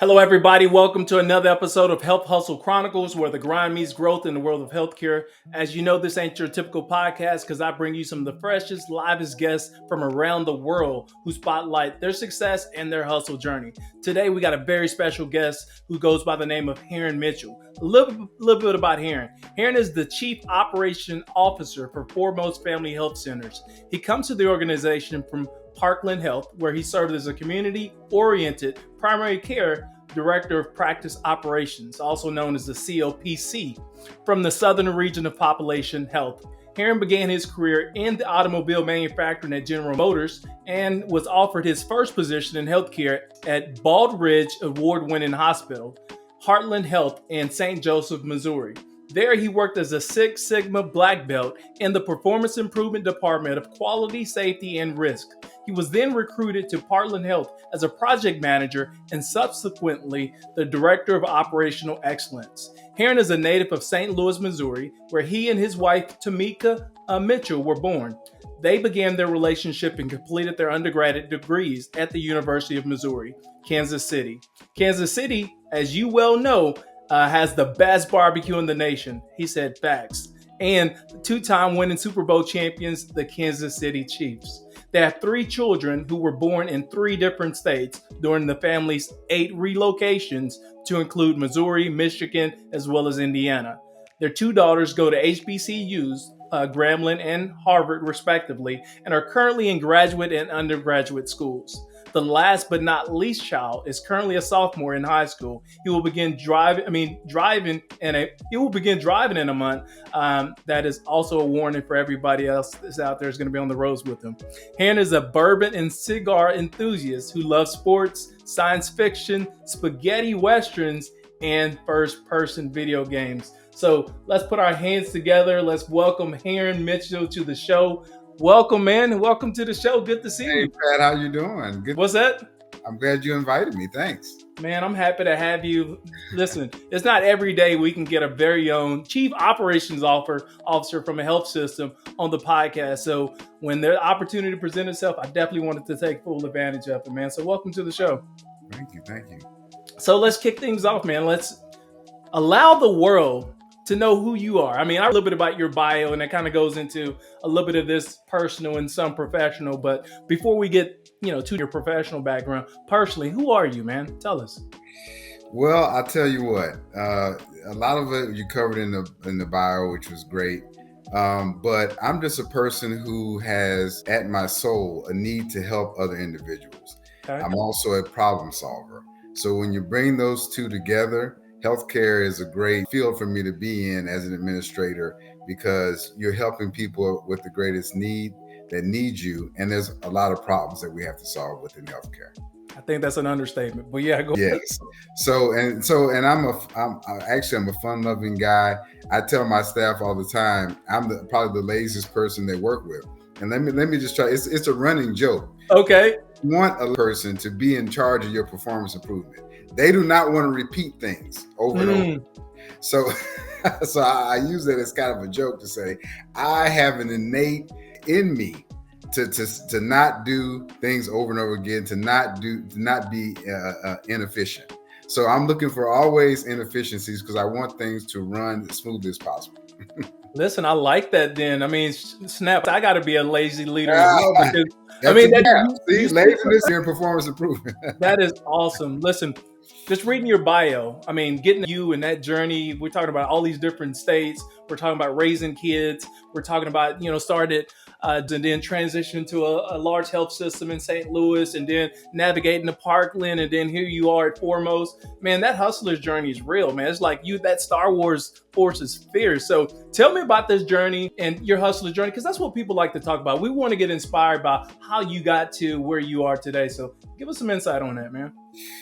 Hello, everybody. Welcome to another episode of Health Hustle Chronicles, where the grind meets growth in the world of healthcare. As you know, this ain't your typical podcast because I bring you some of the freshest, livest guests from around the world who spotlight their success and their hustle journey. Today, we got a very special guest who goes by the name of Herron Mitchell. A little bit about Herron. Herron is the Chief Operation Officer for Foremost Family Health Centers. He comes to the organization from Parkland Health, where he served as a community-oriented primary care director of practice operations, also known as the COPC, from the southern region of Population Health. Herron began his career in the automobile manufacturing at General Motors and was offered his first position in healthcare at Bald Ridge Award-winning Hospital, Heartland Health in St. Joseph, Missouri. There, he worked as a Six Sigma Black Belt in the Performance Improvement Department of Quality, Safety, and Risk. He was then recruited to Parkland Health as a project manager and subsequently the Director of Operational Excellence. Herron is a native of St. Louis, Missouri, where he and his wife, Tamika Mitchell, were born. They began their relationship and completed their undergraduate degrees at the University of Missouri, Kansas City. Kansas City, as you well know, has the best barbecue in the nation. He said facts. And the two-time winning Super Bowl champions, the Kansas City Chiefs. They have 3 children who were born in 3 different states during the family's 8 relocations to include Missouri, Michigan, as well as Indiana. Their 2 daughters go to HBCUs, Grambling and Harvard respectively, and are currently in graduate and undergraduate schools. The last but not least child is currently a sophomore in high school. He will begin driving in a month. That is also a warning for everybody else that's out there is going to be on the roads with him. Herron is a bourbon and cigar enthusiast who loves sports, science fiction, spaghetti westerns, and first-person video games. So let's put our hands together. Let's welcome Herron Mitchell to the show. Welcome, man. Welcome to the show. Good to see you. Hey, Pat, how you doing? Good. What's that? I'm glad you invited me. Thanks. Man, I'm happy to have you. Listen, it's not every day we can get a very own Chief Operations Officer from a health system on the podcast. So when the opportunity presents itself, I definitely wanted to take full advantage of it, man. So welcome to the show. Thank you. So let's kick things off, man. Let's allow the world to know who you are. I mean, I know a little bit about your bio, and it kind of goes into a little bit of this personal and some professional. But before we get, to your professional background, personally, who are you, man? Tell us. Well, I'll tell you what. A lot of it you covered in the bio, which was great. But I'm just a person who has, at my soul, a need to help other individuals. Okay. I'm also a problem solver. So when you bring those two together, healthcare is a great field for me to be in as an administrator because you're helping people with the greatest need that need you. And there's a lot of problems that we have to solve within healthcare. I think that's an understatement, but yeah, go yes. ahead. So I'm a fun-loving guy. I tell my staff all the time, I'm probably the laziest person they work with. And let me just try. It's a running joke. Okay. You want a person to be in charge of your performance improvement. They do not want to repeat things over and over. So I use that as kind of a joke to say, I have an innate in me to not do things over and over again, to not be inefficient. So I'm looking for always inefficiencies because I want things to run as smoothly as possible. Listen, I like that then. I mean, snap, I got to be a lazy leader as well because, laziness and performance improvement. That is awesome. Listen, just reading your bio, I mean, getting you in that journey, we're talking about all these different states. We're talking about raising kids. We're talking about, started and then transition to a large health system in St. Louis and then navigating to Parkland. And then here you are at Foremost. Man, that hustler's journey is real, man. It's like that Star Wars force is fierce. So tell me about this journey and your hustler's journey, because that's what people like to talk about. We want to get inspired by how you got to where you are today. So give us some insight on that, man.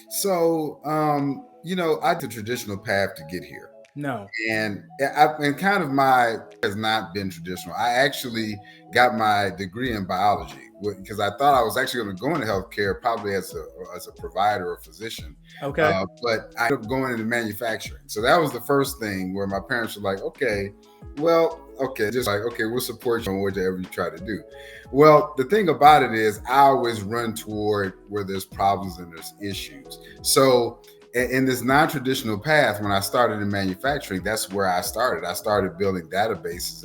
So, I took the traditional path to get here. No. And kind of my has not been traditional. I actually got my degree in biology because I thought I was actually going to go into healthcare probably as a provider or physician. Okay. But I ended up going into manufacturing. So that was the first thing where my parents were like, okay, we'll support you on whatever you try to do. Well, the thing about it is I always run toward where there's problems and there's issues. So in this non-traditional path, when I started in manufacturing, that's where I started. I started building databases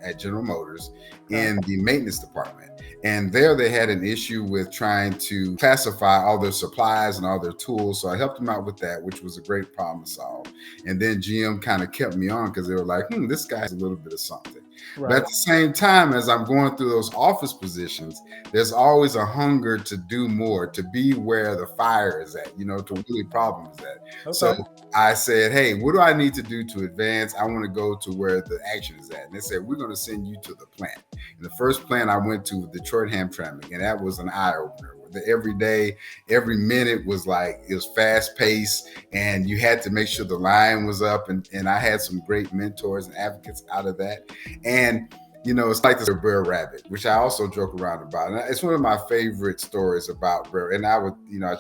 at General Motors in the maintenance department. And there they had an issue with trying to classify all their supplies and all their tools. So I helped them out with that, which was a great problem to solve. And then GM kind of kept me on because they were like, this guy has a little bit of something. Right. But at the same time, as I'm going through those office positions, there's always a hunger to do more, to be where the fire is at, to really problem is at. Okay. So I said, hey, what do I need to do to advance? I want to go to where the action is at. And they said, we're going to send you to the plant. And the first plant I went to was Detroit Hamtramck, and that was an eye-opener. Every day, every minute was like, it was fast paced, and you had to make sure the line was up. And I had some great mentors and advocates out of that. And, it's like the Brer Rabbit, which I also joke around about. And it's one of my favorite stories about Brer. And I would,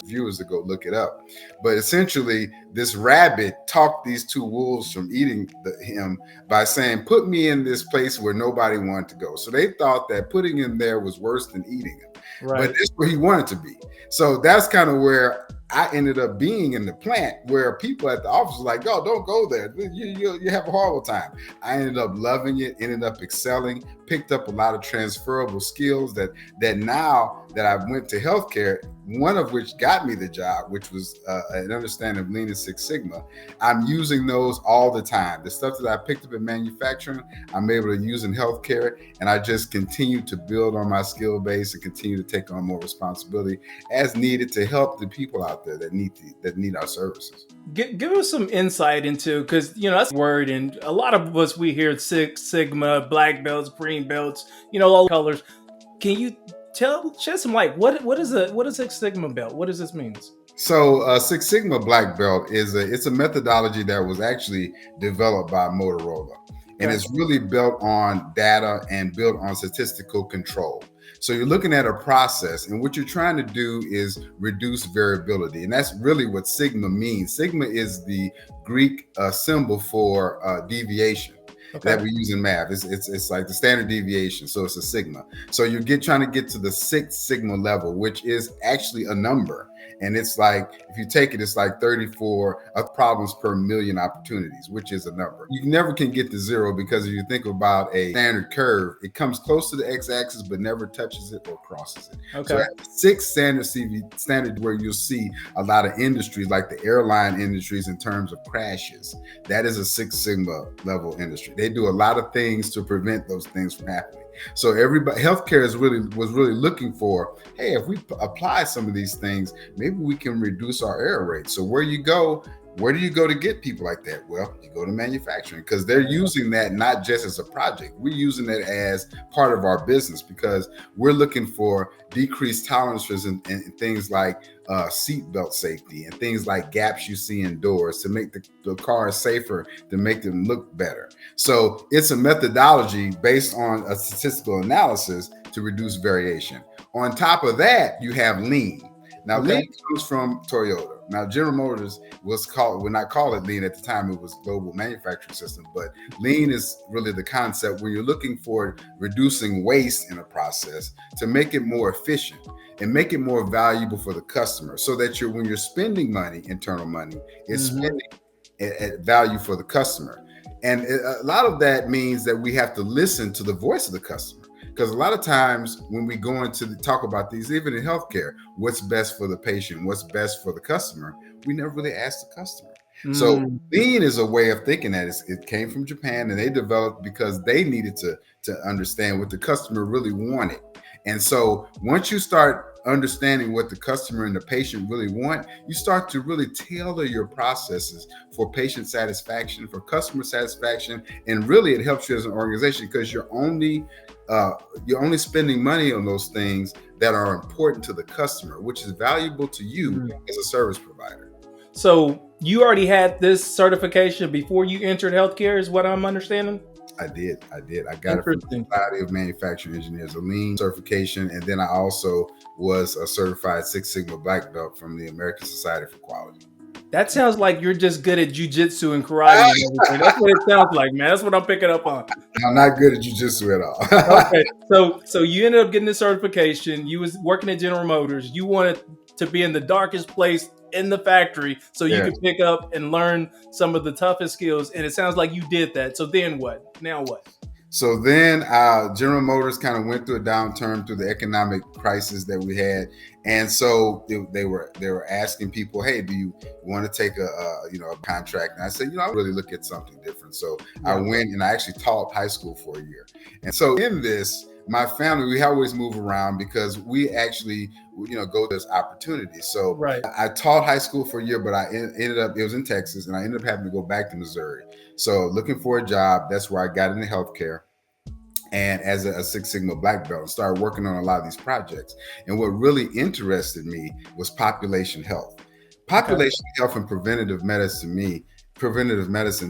viewers to go look it up. But essentially, this rabbit talked these two wolves from eating him by saying, put me in this place where nobody wanted to go. So they thought that putting him there was worse than eating him. Right. But that's where he wanted to be. So that's kind of where I ended up being in the plant, where people at the office were like, "Oh, don't go there. You have a horrible time." I ended up loving it, ended up excelling, picked up a lot of transferable skills that now that I went to healthcare, one of which got me the job, which was an understanding of Lean and Six Sigma. I'm using those all the time. The stuff that I picked up in manufacturing, I'm able to use in healthcare, and I just continue to build on my skill base and continue to take on more responsibility as needed to help the people out there that need our services. Give us some insight into, because that's a word, and a lot of us, we hear Six Sigma, black belts, green belts, all the colors. Can you shed some light? What is a Six Sigma belt? What does this mean? So Six Sigma black belt it's a methodology that was actually developed by Motorola, and it's really built on data and built on statistical control. So you're looking at a process, and what you're trying to do is reduce variability. And that's really what Sigma means. Sigma is the Greek symbol for deviation that we use in math. It's like the standard deviation. So it's a sigma. So you're trying to get to the Six Sigma level, which is actually a number. And it's like, if you take it, it's like 34 problems per million opportunities, which is a number. You never can get to zero, because if you think about a standard curve, it comes close to the x-axis, but never touches it or crosses it. Okay. So at 6 standard where you'll see a lot of industries, like the airline industries, in terms of crashes, that is a Six Sigma level industry. They do a lot of things to prevent those things from happening. So healthcare was really looking for, hey, if we apply some of these things, maybe we can reduce our error rate. So where do you go to get people like that? Well, you go to manufacturing, because they're using that not just as a project. We're using it as part of our business, because we're looking for decreased tolerances and things like seatbelt safety and things like gaps you see in doors to make the cars safer, to make them look better. So it's a methodology based on a statistical analysis to reduce variation. On top of that, you have Lean. Now, Lean comes from Toyota. Now, General Motors would not call it Lean at the time. It was Global Manufacturing System. But Lean is really the concept where you're looking for reducing waste in a process to make it more efficient and make it more valuable for the customer, so that when you're spending money, internal money, it's spending at value for the customer. And a lot of that means that we have to listen to the voice of the customer. Because a lot of times when we go into talk about these, even in healthcare, what's best for the patient, what's best for the customer, we never really ask the customer. So Lean is a way of thinking that it came from Japan, and they developed because they needed to understand what the customer really wanted. And so once you start understanding what the customer and the patient really want, you start to really tailor your processes for patient satisfaction, for customer satisfaction, and really it helps you as an organization, because you're only spending money on those things that are important to the customer, which is valuable to you as a service provider. So you already had this certification before you entered healthcare, is what I'm understanding? I did. I got it from the Society of Manufacturing Engineers, a Lean certification. And then I also was a certified Six Sigma black belt from the American Society for Quality. That sounds like you're just good at jujitsu and karate and everything. That's what it sounds like, man. That's what I'm picking up on. I'm not good at jujitsu at all. Okay, so you ended up getting this certification. You was working at General Motors. You wanted to be in the darkest place in the factory so you Yeah. could pick up and learn some of the toughest skills. And it sounds like you did that. So then what? Now what? So then General Motors kind of went through a downturn through the economic crisis that we had. And so they were asking people, hey, do you want to take a contract? And I said, I really look at something different. So I went and I actually taught high school for a year. And so in this, my family, we always move around because we actually, go to this opportunity. So Right. I taught high school for a year, but I ended up, it was in Texas, and I ended up having to go back to Missouri. So looking for a job, that's where I got into healthcare. And as a Six Sigma black belt, I started working on a lot of these projects. And what really interested me was population health. Population health and preventative medicine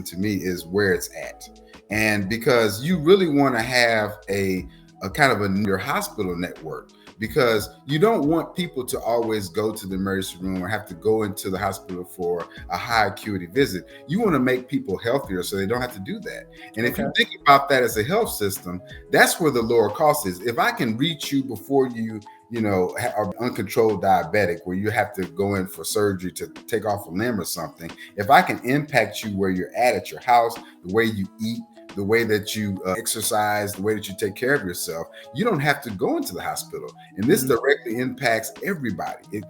to me is where it's at. And because you really want to have a kind of your hospital network, because you don't want people to always go to the emergency room or have to go into the hospital for a high acuity visit. You want to make people healthier so they don't have to do that. And if you think about that as a health system, that's where the lower cost is. If I can reach you before you are uncontrolled diabetic, where you have to go in for surgery to take off a limb or something, if I can impact you where you're at your house, the way you eat, the way that you exercise, the way that you take care of yourself, you don't have to go into the hospital. And this directly impacts everybody. It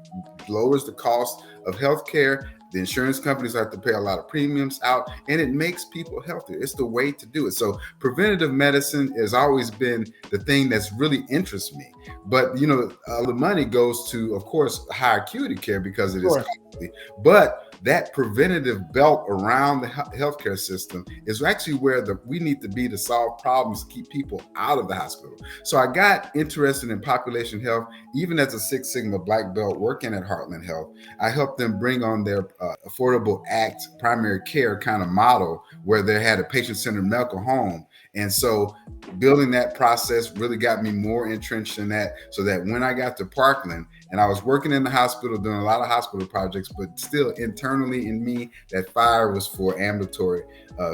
lowers the cost of healthcare. The insurance companies have to pay a lot of premiums out, and it makes people healthier. It's the way to do it. So preventative medicine has always been the thing that's really interests me. But, the money goes to, of course, high acuity care because it is costly. But that preventative belt around the healthcare system is actually where we need to be to solve problems, to keep people out of the hospital. So I got interested in population health, even as a Six Sigma black belt working at Heartland Health. I helped them bring on their Affordable Act primary care kind of model where they had a patient-centered medical home. And so building that process really got me more entrenched in that, so that when I got to Parkland and I was working in the hospital doing a lot of hospital projects, but still internally in me, that fire was for ambulatory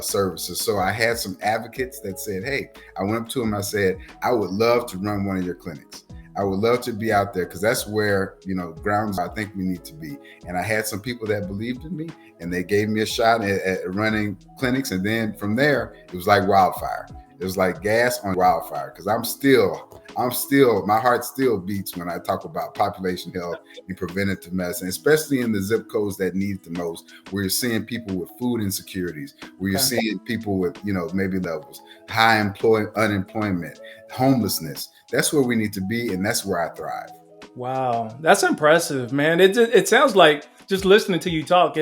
services. So I had some advocates that said, hey, I went up to them, I said, I would love to run one of your clinics. I would love to be out there because that's where, grounds I think we need to be. And I had some people that believed in me, and they gave me a shot at running clinics. And then from there, it was like wildfire. It was like gas on wildfire, because I'm still, my heart still beats when I talk about population health and preventative medicine, especially in the zip codes that need it the most, where you're seeing people with food insecurities, where you're seeing people with, maybe levels, high unemployment, homelessness. That's where we need to be, and that's where I thrive. Wow, that's impressive, man. It sounds like, just listening to you talk,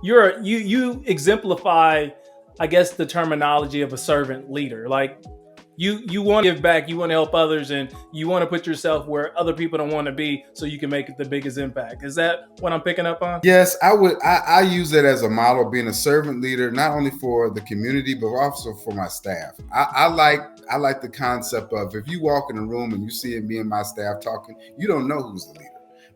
you exemplify, I guess, the terminology of a servant leader. Like you want to give back, you want to help others, and you want to put yourself where other people don't want to be so you can make the biggest impact. Is that what I'm picking up on? Yes, I would. I use it as a model, being a servant leader, not only for the community, but also for my staff. I like the concept of, if you walk in a room and you see me and my staff talking, you don't know who's the leader,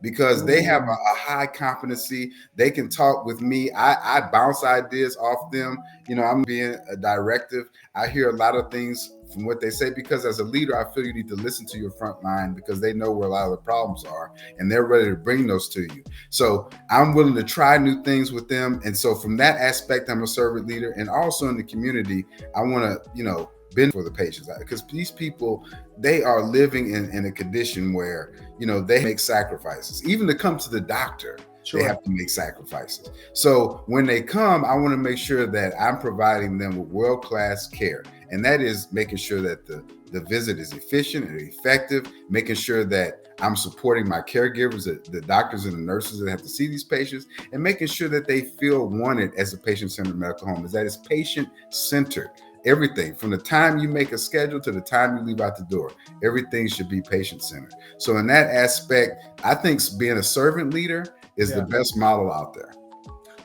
because they have a high competency. They can talk with me. I bounce ideas off them. I'm being a directive. I hear a lot of things from what they say, because as a leader, I feel you need to listen to your front line, because they know where a lot of the problems are and they're ready to bring those to you. So I'm willing to try new things with them. And so from that aspect, I'm a servant leader. And also in the community, I want to, been for the patients, because these people, they are living in a condition where, they make sacrifices. Even to come to the doctor, they have to make sacrifices. So when they come, I want to make sure that I'm providing them with world-class care. And that is making sure that the visit is efficient and effective, making sure that I'm supporting my caregivers, the doctors and the nurses that have to see these patients, and making sure that they feel wanted as a patient-centered medical home, is that it's patient-centered. Everything from the time you make a schedule to the time you leave out the door, everything should be patient-centered. So in that aspect, I think being a servant leader is the best model out there.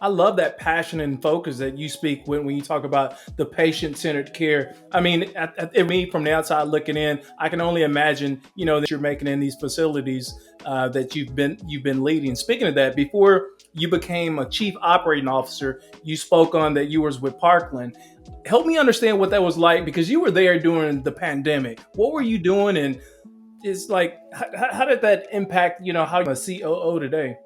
I love that passion and focus that you speak when you talk about the patient-centered care. I mean, me from the outside looking in, I can only imagine, that you're making in these facilities that you've been leading. Speaking of that, before you became a chief operating officer, you spoke on that you was with Parkland. Help me understand what that was like, because you were there during the pandemic. What were you doing? And it's like, how did that impact, how you're a COO today?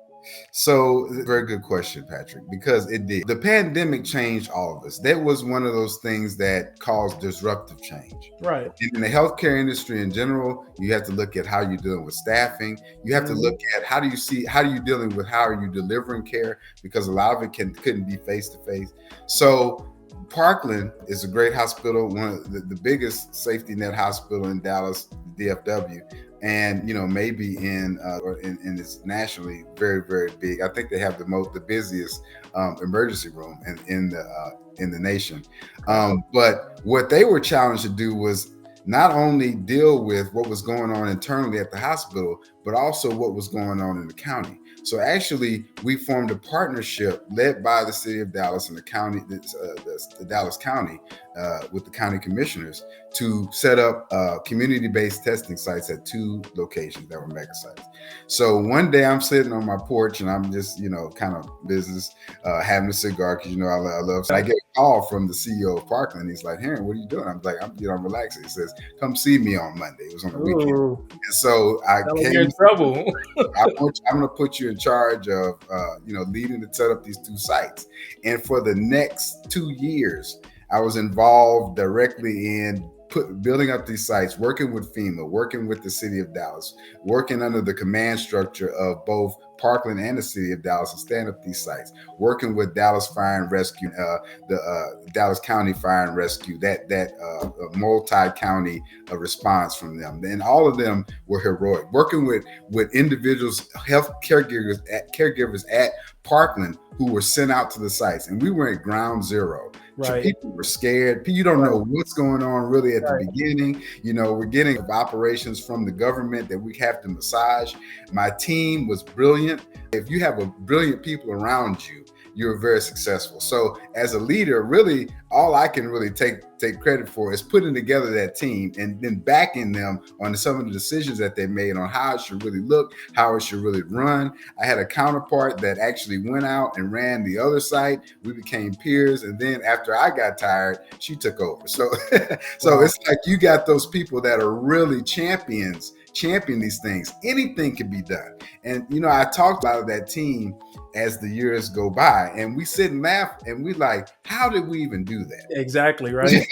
So, very good question, Patrick, because it did. The pandemic changed all of us. That was one of those things that caused disruptive change. Right. In the healthcare industry in general, you have to look at how you're dealing with staffing. You have to look at how are you dealing with how are you delivering care, because a lot of it couldn't be face to face. So Parkland is a great hospital, one of the biggest safety net hospital in Dallas, DFW, and maybe in it's nationally very, very big. I think they have the busiest emergency room in the nation. But what they were challenged to do was not only deal with what was going on internally at the hospital, but also what was going on in the county. So actually, we formed a partnership led by the city of Dallas and the county, the Dallas County, with the county commissioners to set up community-based testing sites at 2 locations that were mega sites. So one day I'm sitting on my porch and I'm just, kind of business, having a cigar because I love. So I get a call from the CEO of Parkland. He's like, "Herron, what are you doing?" I'm like, "I'm relaxing." He says, "Come see me on Monday." It was on the weekend. And so I came. You're in trouble. I'm going to put you in charge of, leading to set up these 2 sites. And for the next 2 years, I was involved directly in building up these sites, working with FEMA, working with the city of Dallas, working under the command structure of both Parkland and the city of Dallas to stand up these sites, working with Dallas Fire and Rescue, the Dallas County Fire and Rescue, that multi-county response from them. And all of them were heroic. Working with individuals, health caregivers at Parkland who were sent out to the sites. And we were at ground zero. Right. So people were scared. You don't know what's going on really at the beginning. We're getting operations from the government that we have to massage. My team was brilliant. If you have brilliant people around you, you're very successful. So as a leader, really, all I can really take credit for is putting together that team and then backing them on some of the decisions that they made on how it should really look, how it should really run. I had a counterpart that actually went out and ran the other site. We became peers. And then after I got tired, she took over. So, It's like you got those people that are really champion these things. Anything can be done. And, I talked about that team as the years go by, and we sit and laugh and we like, how did we even do that? Exactly. Right.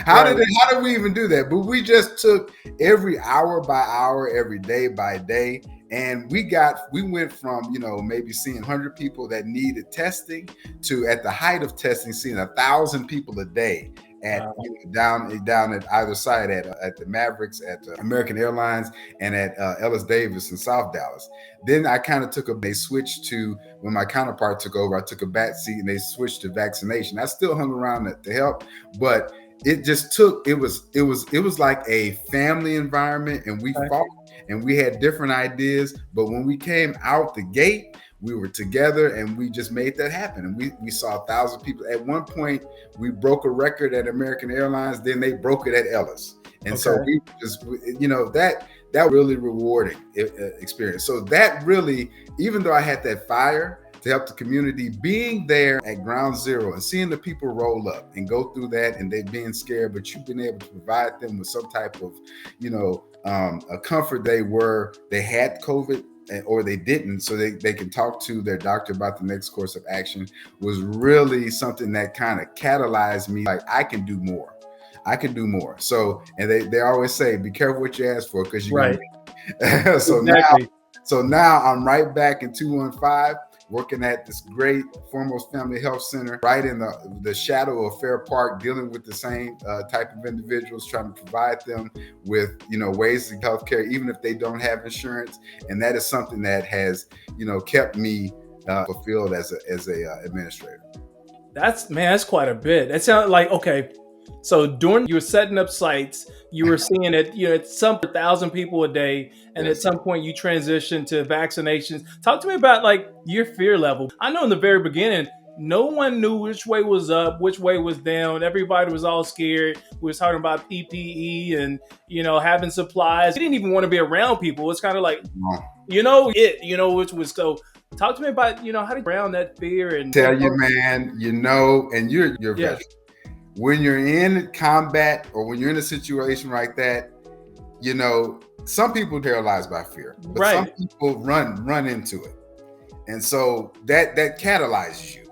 How did we even do that? But we just took every hour by hour, every day by day. And we went from, maybe seeing 100 people that needed testing to, at the height of testing, seeing 1,000 people a day at down at either side, at the Mavericks, at American Airlines, and at Ellis Davis in South Dallas. Then I kind of they switched to, when my counterpart took over, I took a back seat and they switched to vaccination. I still hung around to help, but it just it was like a family environment, and we fought and we had different ideas. But when we came out the gate, we were together and we just made that happen. And we saw 1,000 people. At one point, we broke a record at American Airlines. Then they broke it at Ellis. And so we just, that really rewarding experience. So that really, even though I had that fire to help the community, being there at ground zero and seeing the people roll up and go through that, and they being scared, but you've been able to provide them with some type of, a comfort. They had COVID, or they didn't, so they can talk to their doctor about the next course of action, was really something that kind of catalyzed me. Like, I can do more. So, and they always say, be careful what you ask for, because you're right. So now I'm right back in 215, working at this great Foremost Family Health Center, right in the shadow of Fair Park, dealing with the same type of individuals, trying to provide them with, ways to healthcare, even if they don't have insurance. And that is something that has, kept me fulfilled as a administrator. That's quite a bit. That sounds like, okay. So during you were setting up sites, you were seeing it, it's some 1,000 people a day. And at some point you transitioned to vaccinations. Talk to me about like your fear level. I know in the very beginning, no one knew which way was up, which way was down. Everybody was all scared. We was talking about PPE and, having supplies. We didn't even want to be around people. It's kind of like, which was so. Talk to me about, how to ground that fear and tell you, man, and you're veteran. When you're in combat or when you're in a situation like that, some people are paralyzed by fear, but some people run into it. And so that catalyzes you.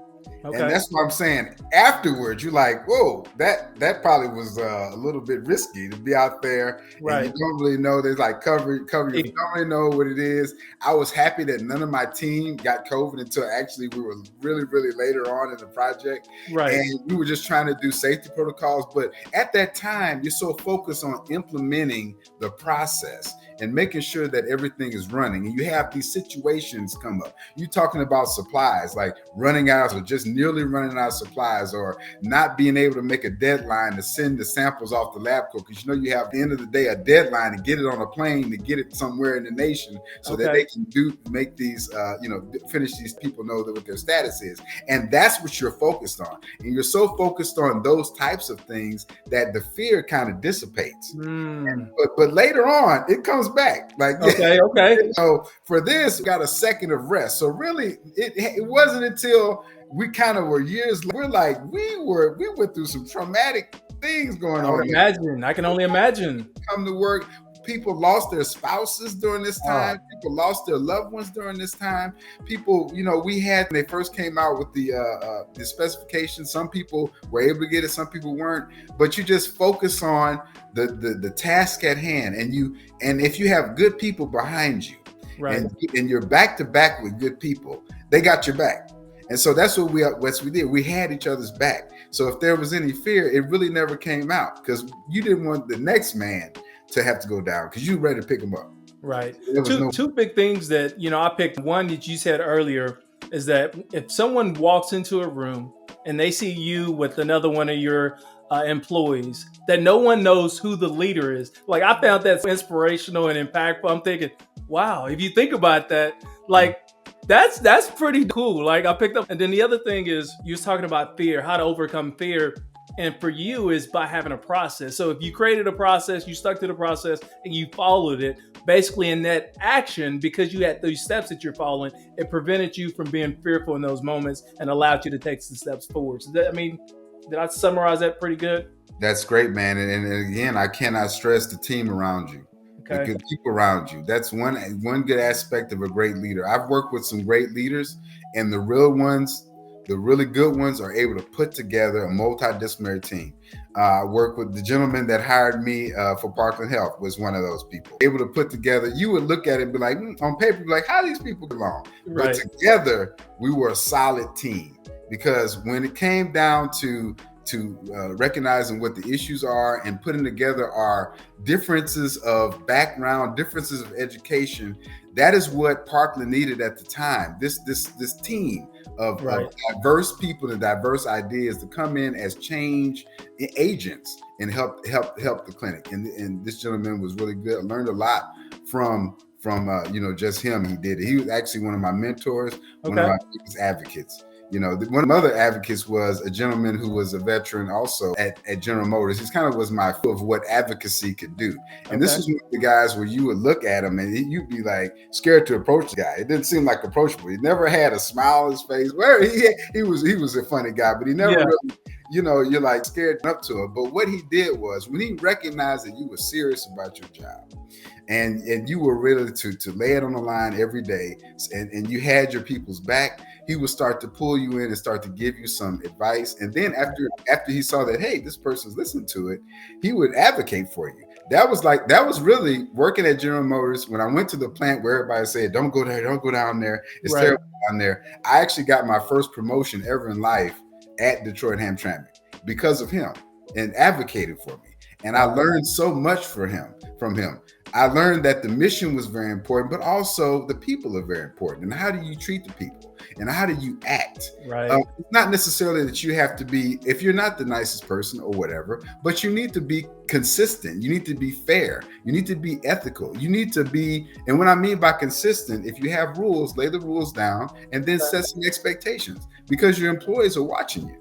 And Okay. that's what I'm saying. Afterwards, you're like, whoa, that probably was a little bit risky to be out there, and you Right. don't really know. There's like cover your. You It- don't really know what it is. I was happy that none of my team got COVID until actually we were really, really later on in the project, Right. and we were just trying to do safety protocols. But at that time, you're so focused on implementing the process and making sure that everything is running. And you have these situations come up. You're talking about supplies, like running out or just nearly running out of supplies, or not being able to make a deadline to send the samples off the lab coat, because you know you have at the end of the day a deadline to get it on a plane to get it somewhere in the nation so that they can make these finish these people know that what their status is. And that's what you're focused on. And you're so focused on those types of things that the fear kind of dissipates. But later on it comes back. Like, Okay. so for this, we got a second of rest. So really, it wasn't until we kind of were years. We're like we went through some traumatic things going I would on. imagine. I can only imagine. Come to work. People lost their spouses during this time. People lost their loved ones during this time. People, we had, when they first came out with the specifications, some people were able to get it, some people weren't. But you just focus on the task at hand, and if you have good people behind you, right, and you're back to back with good people, they got your back. And so that's what we did. We had each other's back. So if there was any fear, it really never came out, because you didn't want the next man to have to go down, because you were ready to pick him up. Right. Two big things that, I picked. One that you said earlier is that if someone walks into a room and they see you with another one of your employees, that no one knows who the leader is. Like, I found that inspirational and impactful. I'm thinking, wow, if you think about that, like, that's pretty cool. Like, I picked up. And then the other thing is, you was talking about fear, how to overcome fear. And for you is by having a process. So if you created a process, you stuck to the process and you followed it, basically in that action, because you had those steps that you're following, it prevented you from being fearful in those moments and allowed you to take some steps forward. So did I summarize that pretty good? That's great, man. And again, I cannot stress the team around you. Okay. The good people around you. That's one good aspect of a great leader. I've worked with some great leaders, and the real ones, the really good ones, are able to put together a multidisciplinary team. I worked with the gentleman that hired me for Parkland Health, was one of those people. Able to put together, you would look at it and be like, on paper, be like, how do these people get along? Right. But together, we were a solid team, because when it came down to recognizing what the issues are and putting together our differences of background, differences of education, that is what Parkland needed at the time. This team of diverse people and diverse ideas to come in as change agents and help the clinic. And this gentleman was really good. I learned a lot from just him. He did it. He was actually one of my mentors, one of my biggest advocates. One of the other advocates was a gentleman who was a veteran also at General Motors. He kind of was my feel of what advocacy could do. And this was one of the guys where you would look at him and you'd be like scared to approach the guy. It didn't seem like approachable. He never had a smile on his face. Well, he was a funny guy, but he never really, you're like scared up to him. But what he did was, when he recognized that you were serious about your job, and you were ready to lay it on the line every day, and you had your people's back, he would start to pull you in and start to give you some advice. And then after he saw that, hey, this person's listening to it, he would advocate for you. That was really working at General Motors. When I went to the plant where everybody said, don't go there, don't go down there, it's terrible down there, I actually got my first promotion ever in life at Detroit Hamtramck because of him, and advocated for me. And I learned so much from him. I learned that the mission was very important, but also the people are very important. And how do you treat the people? And how do you act? Right. It's not necessarily that you have to be, if you're not the nicest person or whatever, but you need to be consistent. You need to be fair. You need to be ethical. You need to be, and what I mean by consistent, if you have rules, lay the rules down and then set some expectations, because your employees are watching you.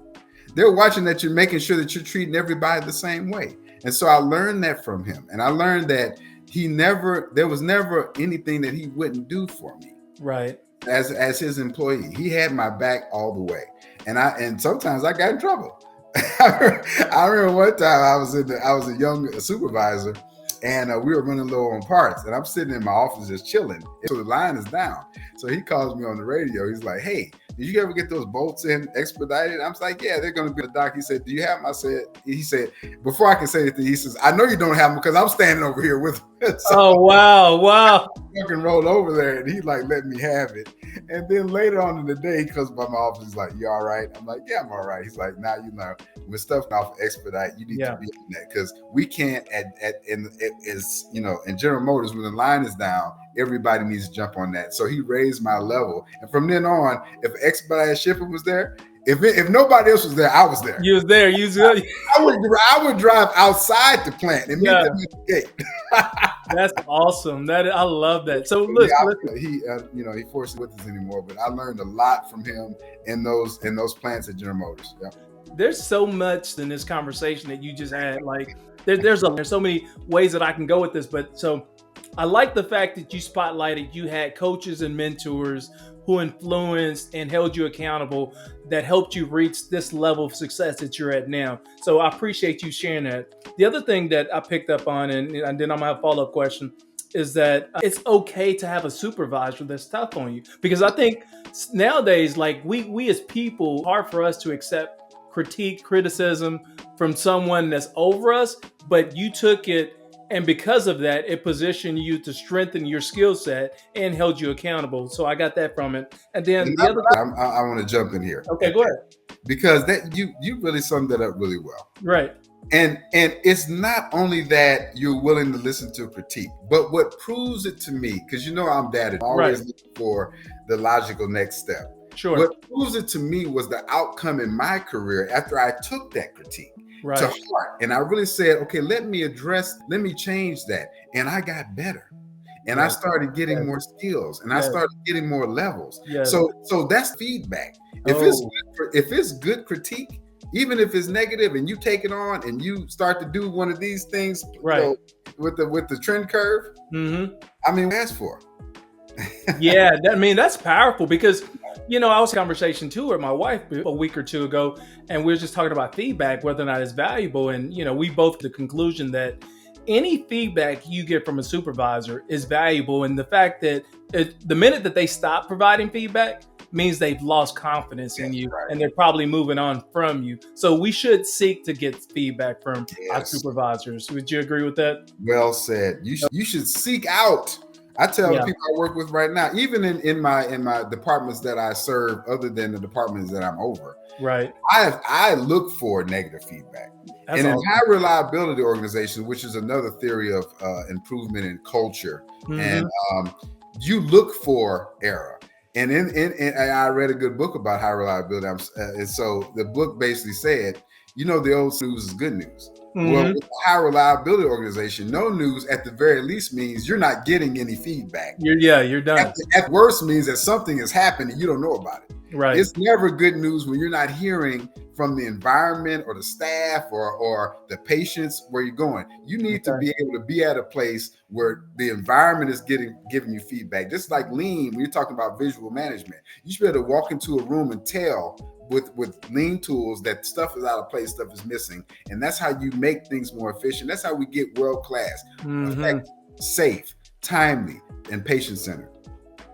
They're watching that you're making sure that you're treating everybody the same way. And so I learned that from him. And I learned that there was never anything that he wouldn't do for me. Right. As his employee, he had my back all the way. And sometimes I got in trouble. I remember one time I was a young supervisor, and we were running low on parts. And I'm sitting in my office just chilling. So the line is down. So he calls me on the radio. He's like, "Hey, did you ever get those bolts in expedited?" I'm like, "Yeah, they're going to be the doc." He said, "Do you have them?" He said, before I can say anything, he says, "I know you don't have them because I'm standing over here with them." So Oh, wow. fucking rolled over there and he like let me have it. And then later on in the day, he comes by my office. He's like, "You all right?" I'm like, "Yeah, I'm all right." He's like, "Now, when stuff off expedite, you need to be in that because we can't in General Motors, when the line is down, everybody needs to jump on that." So he raised my level. And from then on, if expedite shipping was there, if nobody else was there, I was there. You was there. I would drive outside the plant and meet them at the gate. That's awesome. I love that. So listen. He forced it with us anymore, but I learned a lot from him in those plants at General Motors. Yeah. There's so much in this conversation that you just had. Like there's so many ways that I can go with this, but so I like the fact that you spotlighted you had coaches and mentors who influenced and held you accountable that helped you reach this level of success that you're at now. So I appreciate you sharing that. The other thing that I picked up on, and then I'm gonna have a follow-up question, is that it's okay to have a supervisor that's tough on you. Because I think nowadays, like we as people, it's hard for us to accept criticism from someone that's over us, but you took it, and because of that, it positioned you to strengthen your skill set and held you accountable. So I got that from it. And then I want to jump in here. Okay, go ahead. Because that you really summed that up really well. Right. And it's not only that you're willing to listen to a critique, but what proves it to me, because I'm data, always looking for the logical next step. Sure. What proves it to me was the outcome in my career after I took that critique to heart. And I really said, okay, let me change that. And I got better. And I started getting more skills and I started getting more levels. Yes. So that's feedback. If it's good critique, even if it's negative and you take it on and you start to do one of these things with the trend curve, I mean, ask for. Yeah, that's powerful because, I was in a conversation too with my wife a week or two ago, and we were just talking about feedback, whether or not it's valuable. And, we both the conclusion that any feedback you get from a supervisor is valuable. And the fact that the minute that they stop providing feedback means they've lost confidence in you and they're probably moving on from you. So we should seek to get feedback from our supervisors. Would you agree with that? Well said. You should seek out. I tell the people I work with right now, even in my departments that I serve, other than the departments that I'm over, I look for negative feedback. That's and awesome. In high reliability organizations, which is another theory of improvement in culture, and you look for error. And I read a good book about high reliability, and so the book basically said, the old news is good news. Well, with a high reliability organization, no news at the very least means you're not getting any feedback. You're done. At worst means that something has happened and you don't know about it. Right. It's never good news when you're not hearing from the environment or the staff or the patients where you're going. You need to be able to be at a place where the environment is giving you feedback. Just like lean, when you're talking about visual management, you should be able to walk into a room and tell with lean tools that stuff is out of place, stuff is missing. And that's how you make things more efficient. That's how we get world-class, effective, safe, timely, and patient-centered.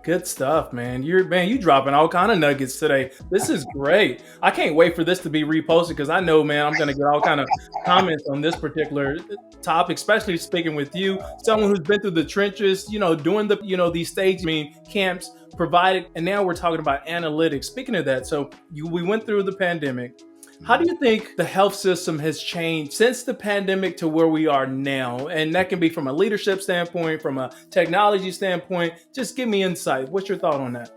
Good stuff, man. You dropping all kind of nuggets today. This is great. I can't wait for this to be reposted because I know, man, I'm going to get all kind of comments on this particular topic, especially speaking with you, someone who's been through the trenches, doing the, these stage camps provided. And now we're talking about analytics. Speaking of that, so we went through the pandemic. How do you think the health system has changed since the pandemic to where we are now? And that can be from a leadership standpoint, from a technology standpoint. Just give me insight. What's your thought on that?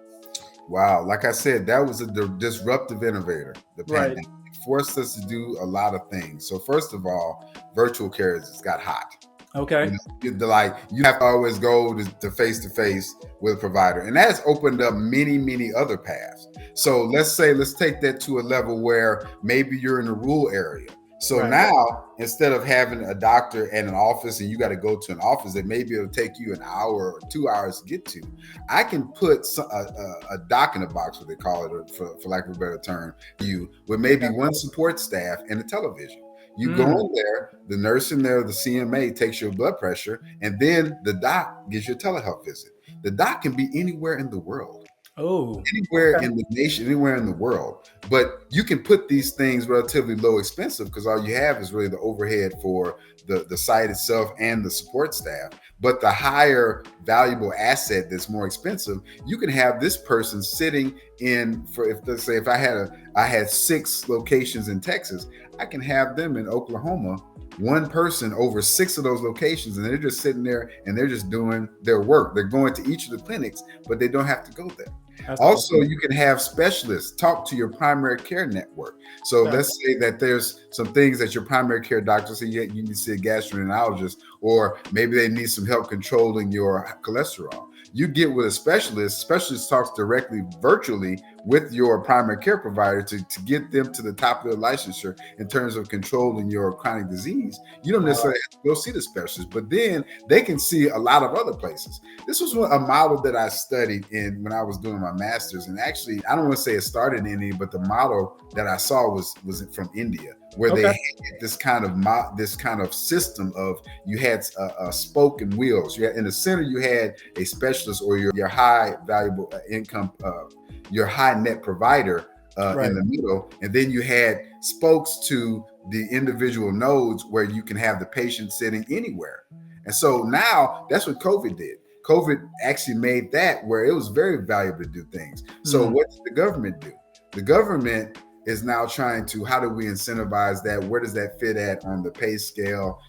Wow. Like I said, that was a disruptive innovator. The pandemic forced us to do a lot of things. So first of all, virtual care has got hot. Okay. You have to always go to face-to-face with a provider. And that's opened up many, many other paths. So let's take that to a level where maybe you're in a rural area. So now, instead of having a doctor and an office and you got to go to an office that maybe it'll take you an hour or 2 hours to get to, I can put a doc in a box, what they call it, for lack of a better term, with maybe one support staff and a television. You go in there, the nurse in there, the CMA takes your blood pressure, and then the doc gives you a telehealth visit. The doc can be anywhere in the world. Oh, Anywhere in the nation, anywhere in the world. But you can put these things relatively low expensive because all you have is really the overhead for the site itself and the support staff. But the higher valuable asset that's more expensive, you can have this person sitting in for, if let's say if I had 6 locations in Texas, I can have them in Oklahoma, one person over 6 of those locations, and they're just sitting there and they're just doing their work. They're going to each of the clinics, but they don't have to go there. that's Also, awesome. you can have specialists talk to your primary care network. So let's say that there's some things that your primary care doctor says you need to see a gastroenterologist, or maybe they need some help controlling your cholesterol. You get with a specialist. Specialist talks directly virtually with your primary care provider to get them to the top of their licensure in terms of controlling your chronic disease. You don't necessarily have to go see the specialist, but then they can see a lot of other places. This was a model that I studied in when I was doing my master's, and actually, I don't want to say it started in India, but the model that I saw was from India, where they had this kind of system of you had a spoke and wheels. You had, in the center, you had a specialist or your high valuable income, your high net provider in the middle, and then you had spokes to the individual nodes where you can have the patient sitting anywhere. And so now that's what COVID did. COVID actually made that where it was very valuable to do things. So what did the government do? The government is now trying to, how do we incentivize that? Where does that fit at on the pay scale,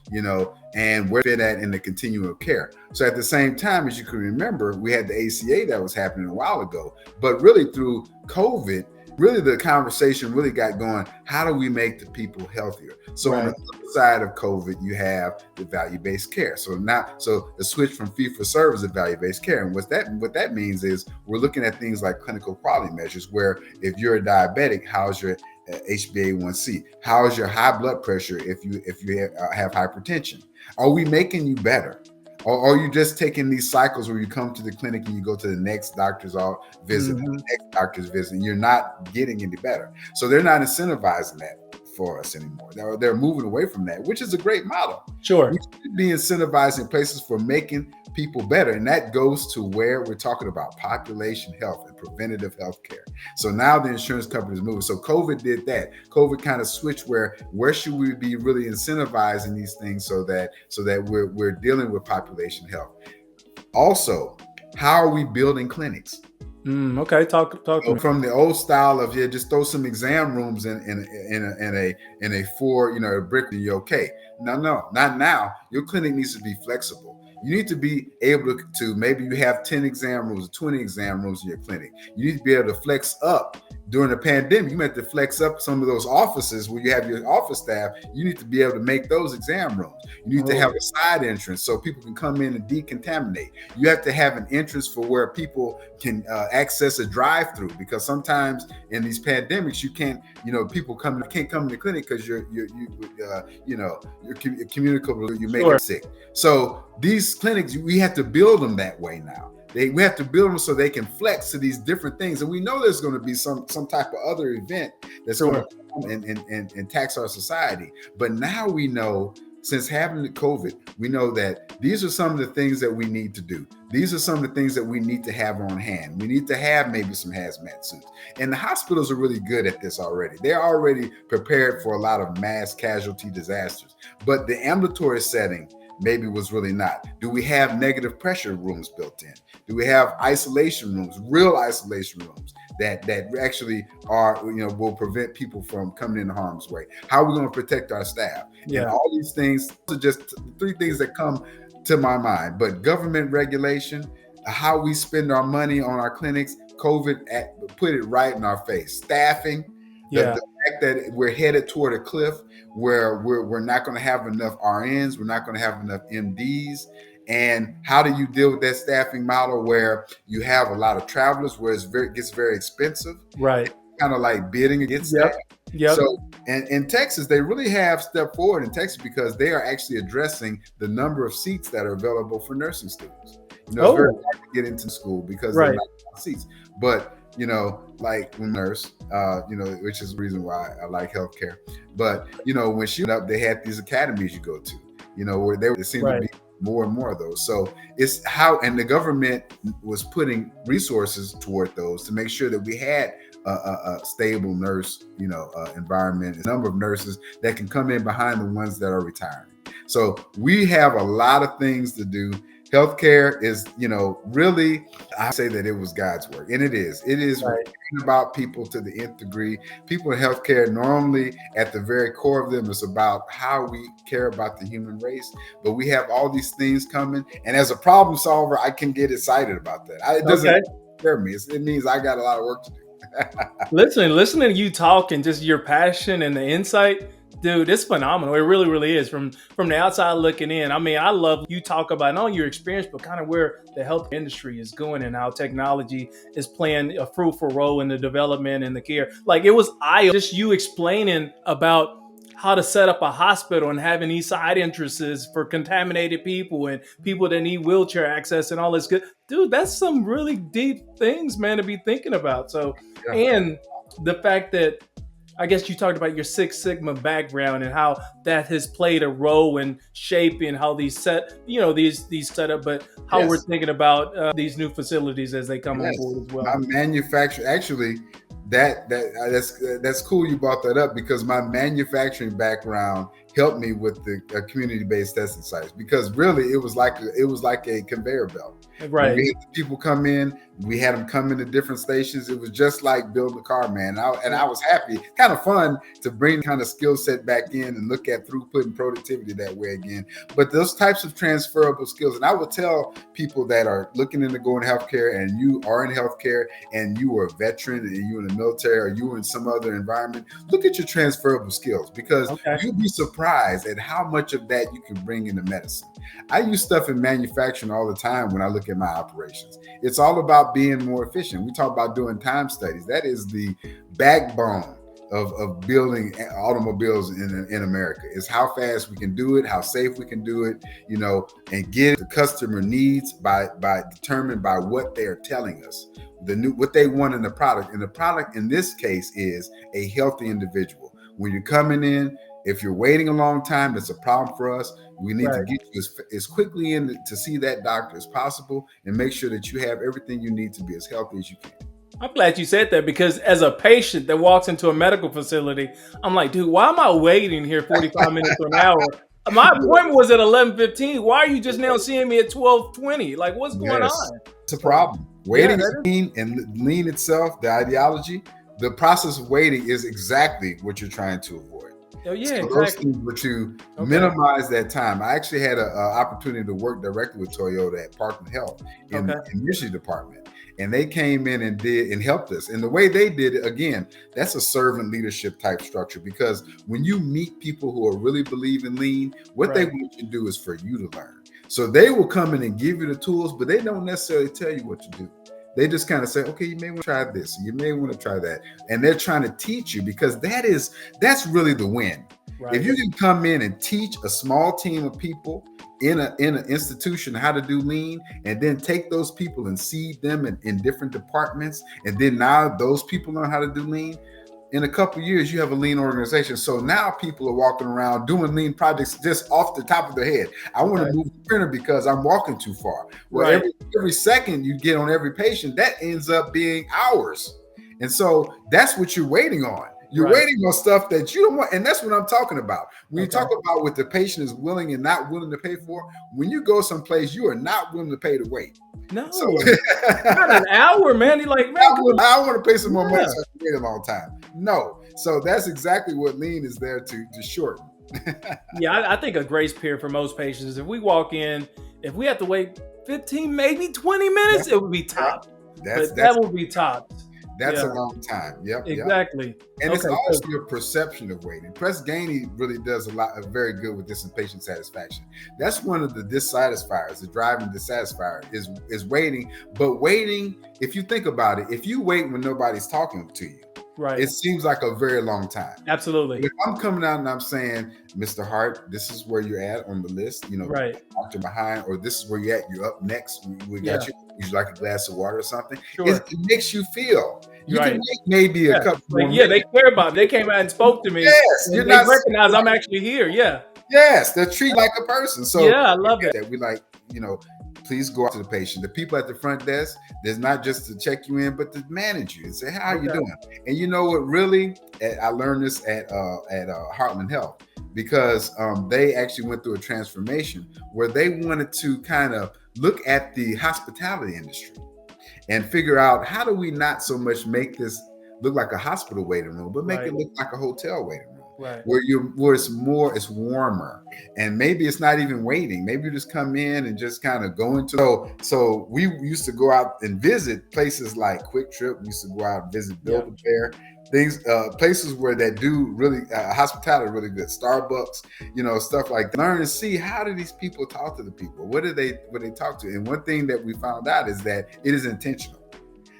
and where fit at in the continuum of care? So at the same time, as you can remember, we had the ACA that was happening a while ago, but really through COVID, really the conversation really got going. How do we make the people healthier? So on the other side of COVID, you have the value-based care. So the switch from fee-for-service to value-based care. And what that means is we're looking at things like clinical quality measures, where if you're a diabetic, how's your HbA1c? How's your high blood pressure if you have hypertension? Are we making you better? Or are you just taking these cycles where you come to the clinic and you go to the next doctor's visit, the next doctor's visit, and you're not getting any better? So they're not incentivizing that for us anymore. They're moving away from that, which is a great model. Sure. We should be incentivizing places for making people better. And that goes to where we're talking about population health and preventative health care. So now the insurance companies moving. So COVID did that. COVID kind of switched where should we be really incentivizing these things so that we're dealing with population health. Also, how are we building clinics? Okay, talk to me. From the old style of just throw some exam rooms in a a brick and you're okay. No, not now. Your clinic needs to be flexible. You need to be able to maybe you have 10 exam rooms or 20 exam rooms in your clinic. You need to be able to flex up. During the pandemic, you meant to flex up some of those offices where you have your office staff. You need to be able to make those exam rooms. You need to have a side entrance so people can come in and decontaminate. You have to have an entrance for where people can access a drive-through, because sometimes in these pandemics, you can't, people can't come to the clinic because you're communicable. You make it sick. So these clinics, we have to build them that way now. We have to build them so they can flex to these different things. And we know there's going to be some type of other event that's going to come and tax our society. But now we know, since having the COVID, we know that these are some of the things that we need to do. These are some of the things that we need to have on hand. We need to have maybe some hazmat suits. And the hospitals are really good at this already. They're already prepared for a lot of mass casualty disasters. But the ambulatory setting maybe was really not. Do we have negative pressure rooms built in? Do we have isolation rooms, real isolation rooms that actually are, will prevent people from coming into harm's way? How are we going to protect our staff? Yeah. And all these things are just 3 things that come to my mind. But government regulation, how we spend our money on our clinics, COVID put it right in our face. Staffing, the fact that we're headed toward a cliff where we're not going to have enough RNs, we're not going to have enough MDs. And how do you deal with that staffing model where you have a lot of travelers, where it gets very expensive? Right. Kind of like bidding against staff. Yep. So, and in Texas, they really have stepped forward in Texas because they are actually addressing the number of seats that are available for nursing students. It's very hard to get into school because there are not enough seats. But like when nurse, which is the reason why I like healthcare. But when she went up, they had these academies you go to, where there seemed to be more and more of those. So it's and the government was putting resources toward those to make sure that we had a stable nurse, environment, a number of nurses that can come in behind the ones that are retiring. So we have a lot of things to do. Healthcare is, really, I say that it was God's work, and it is. It is about people to the nth degree. People in healthcare, normally at the very core of them, is about how we care about the human race. But we have all these things coming, and as a problem solver, I can get excited about that. It doesn't scare me. It means I got a lot of work to do. Listening to you talk and just your passion and the insight, dude, it's phenomenal. It really, really is. From the outside looking in, I mean, I love you talk about not only your experience, but kind of where the health industry is going and how technology is playing a fruitful role in the development and the care. Like, it was just you explaining about how to set up a hospital and having these side entrances for contaminated people and people that need wheelchair access and all this good. Dude, that's some really deep things, man, to be thinking about. So, and the fact that, I guess you talked about your Six Sigma background and how that has played a role in shaping how these these set up, but how we're thinking about these new facilities as they come on board as well. My manufacturer, actually, that's cool you brought that up, because my manufacturing background helped me with the community-based testing sites, because really it was like a conveyor belt. Right. We had people come in, we had them come into different stations. It was just like building a car, man. And I was happy. Kind of fun to bring kind of skill set back in and look at throughput and productivity that way again. But those types of transferable skills, and I would tell people that are looking into going to healthcare, and you are in healthcare and you are a veteran and you in the military or you in some other environment, look at your transferable skills, because you'll be surprised at how much of that you can bring into medicine. I use stuff in manufacturing all the time when I look at my operations. It's all about being more efficient. We talk about doing time studies. That is the backbone of building automobiles in America, is how fast we can do it, how safe we can do it, and get the customer needs determined by what they're telling us, what they want in the product. And the product in this case is a healthy individual. When you're coming in, if you're waiting a long time, that's a problem for us. We need to get you as quickly in to see that doctor as possible and make sure that you have everything you need to be as healthy as you can. I'm glad you said that, because as a patient that walks into a medical facility, I'm like, dude, why am I waiting here 45 minutes to an hour? My appointment was at 11:15. Why are you just now seeing me at 12:20? Like, what's going on? It's a problem. Waiting is lean, and lean itself, the ideology, the process of waiting is exactly what you're trying to avoid. Oh, yeah, so exactly. Those things were to minimize that time. I actually had an opportunity to work directly with Toyota at Parkland Health in the Michigan department. And they came in and helped us. And the way they did it, again, that's a servant leadership type structure, because when you meet people who are really believe in lean, what they want you to do is for you to learn. So they will come in and give you the tools, but they don't necessarily tell you what to do. They just kind of say, okay, you may want to try this, you may want to try that. And they're trying to teach you, because that's really the win. Right. If you can come in and teach a small team of people in an institution how to do lean, and then take those people and seed them in different departments, and then now those people learn how to do lean, in a couple of years, you have a lean organization. So now people are walking around doing lean projects just off the top of their head. I want to move the printer because I'm walking too far. Well, every second you get on every patient, that ends up being hours. And so that's what you're waiting on. You're waiting on stuff that you don't want. And that's what I'm talking about. When you talk about what the patient is willing and not willing to pay for, when you go someplace, you are not willing to pay to wait. No, not an hour, man. You're like, man, I want to pay some more money so I can wait a long time. No. So that's exactly what lean is there to shorten. I think a grace period for most patients is if we walk in, if we have to wait 15, maybe 20 minutes, it would be top. That will be top. That's a long time. Exactly. And it's also your perception of waiting. Press Ganey really does very good with this in patient satisfaction. That's one of the dissatisfiers, the driving dissatisfier is waiting. But waiting, if you think about it, if you wait when nobody's talking to you, Right. It seems like a very long time. Absolutely. If I'm coming out and I'm saying, Mr. Hart, this is where you're at on the list, Right. doctor behind, or this is where you're at, you're up next. We got you. Would you like a glass of water or something? Sure. It makes you feel. You Right. can wait maybe a couple more minutes. They care about me. They came out and spoke to me. Yes, And you're they not recognize I'm actually here. Yeah. Yes, they're treated like a person. So yeah, I love it. That we like, please go out to the patient. The people at the front desk, there's not just to check you in, but to manage you and say, how are you doing? And you know what, really, I learned this at Heartland Health, because they actually went through a transformation where they wanted to kind of look at the hospitality industry and figure out, how do we not so much make this look like a hospital waiting room, but make it look like a hotel waiting room. Right. Where it's warmer, and maybe it's not even waiting. Maybe you just come in and just kind of go into. So we used to go out and visit places like Quick Trip. We used to go out and visit Build-A-Bear, things, places where that do really hospitality really good. Starbucks, stuff like that. Learn and see, how do these people talk to the people? What do they talk to? And one thing that we found out is that it is intentional.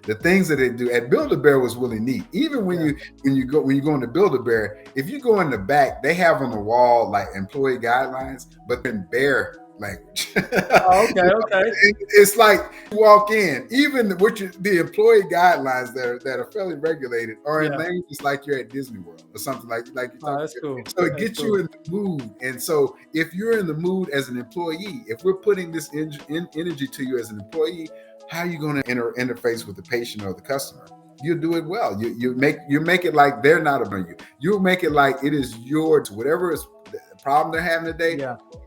The things that they do at Build-A-Bear was really neat. Even when you go into Build-A-Bear, if you go in the back, they have on the wall like employee guidelines, but in bear language. Oh, okay. It's like you walk in, even the employee guidelines that are fairly regulated are in languages like you're at Disney World or something like you're talking. That's cool. So it gets you in the mood. And so if you're in the mood as an employee, if we're putting this energy to you as an employee, how are you going to interface with the patient or the customer? You'll do it well. You make it like they're not about you. You'll make it like it is yours. Whatever is the problem they're having today,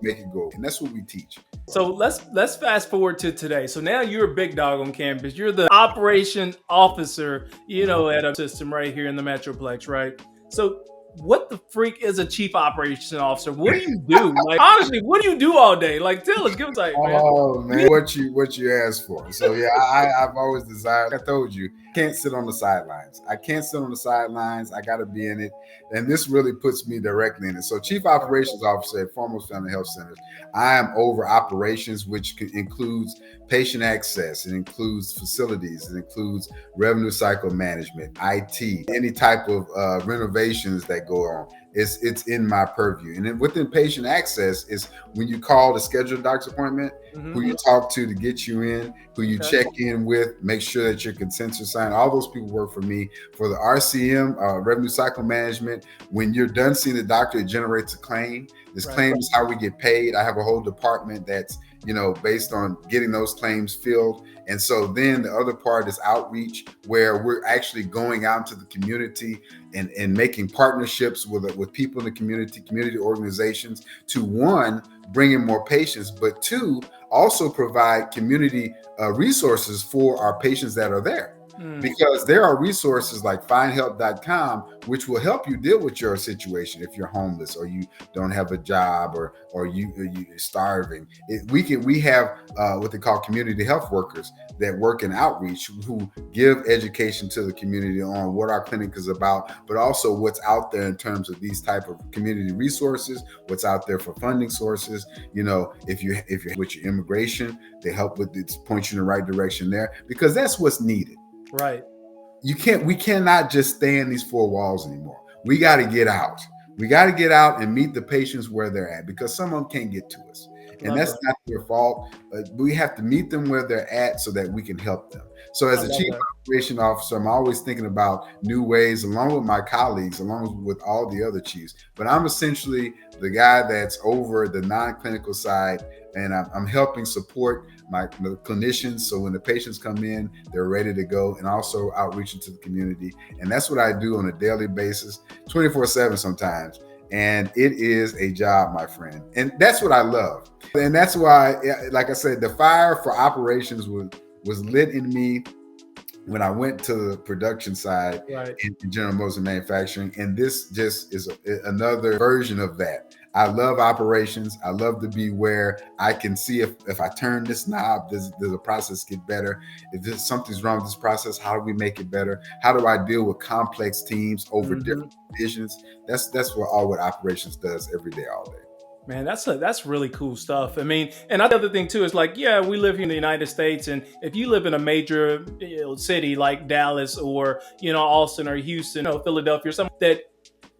make it go. And that's what we teach. So let's fast forward to today. So now you're a big dog on campus. You're the operation officer, at a system right here in the Metroplex, right? So what the freak is a chief operations officer? What do you do? Like, honestly, what do you do all day? Like, tell us, give us like, man. Oh man, what you asked for. So yeah, I've always desired. I told you, can't sit on the sidelines. I can't sit on the sidelines. I got to be in it, and this really puts me directly in it. So, chief operations officer at Foremost Family Health Centers. I am over operations, which includes patient access. It includes facilities. It includes revenue cycle management, IT, any type of renovations that go on. It's in my purview. And then within patient access is when you call to schedule a doctor's appointment, who you talk to get you in, who you check in with, make sure that your consents are signed. All those people work for me. For the RCM, revenue cycle management, when you're done seeing the doctor, it generates a claim. This claim is how we get paid. I have a whole department that's based on getting those claims filled. And so then the other part is outreach, where we're actually going out to the community and making partnerships with people in the community organizations to, one, bring in more patients, but two, also provide community resources for our patients that are there. Because there are resources like findhelp.com, which will help you deal with your situation if you're homeless or you don't have a job or you're starving. We have what they call community health workers that work in outreach, who give education to the community on what our clinic is about, but also what's out there in terms of these type of community resources, what's out there for funding sources. If you're with your immigration, they help with it, point you in the right direction there, because that's what's needed. Right. We cannot just stay in these four walls anymore. We got to get out. We got to get out and meet the patients where they're at, because some of them can't get to us. And that's not their fault. But we have to meet them where they're at so that we can help them. So as a chief operation officer, I'm always thinking about new ways, along with my colleagues, along with all the other chiefs. But I'm essentially the guy that's over the non-clinical side, and I'm helping support the clinicians. So when the patients come in, they're ready to go, and also outreaching to the community. And that's what I do on a daily basis, 24/7 sometimes. And it is a job, my friend. And that's what I love. And that's why, like I said, the fire for operations was lit in me when I went to the production side in General Motors manufacturing. And this just is another version of that. I love operations. I love to be where I can see if I turn this knob, does the process get better? If something's wrong with this process, how do we make it better? How do I deal with complex teams over different divisions? That's what operations does every day, all day. Man, that's really cool stuff. I mean, and the other thing too is like, yeah, we live here in the United States, and if you live in a major city like Dallas or Austin or Houston, Philadelphia or something, that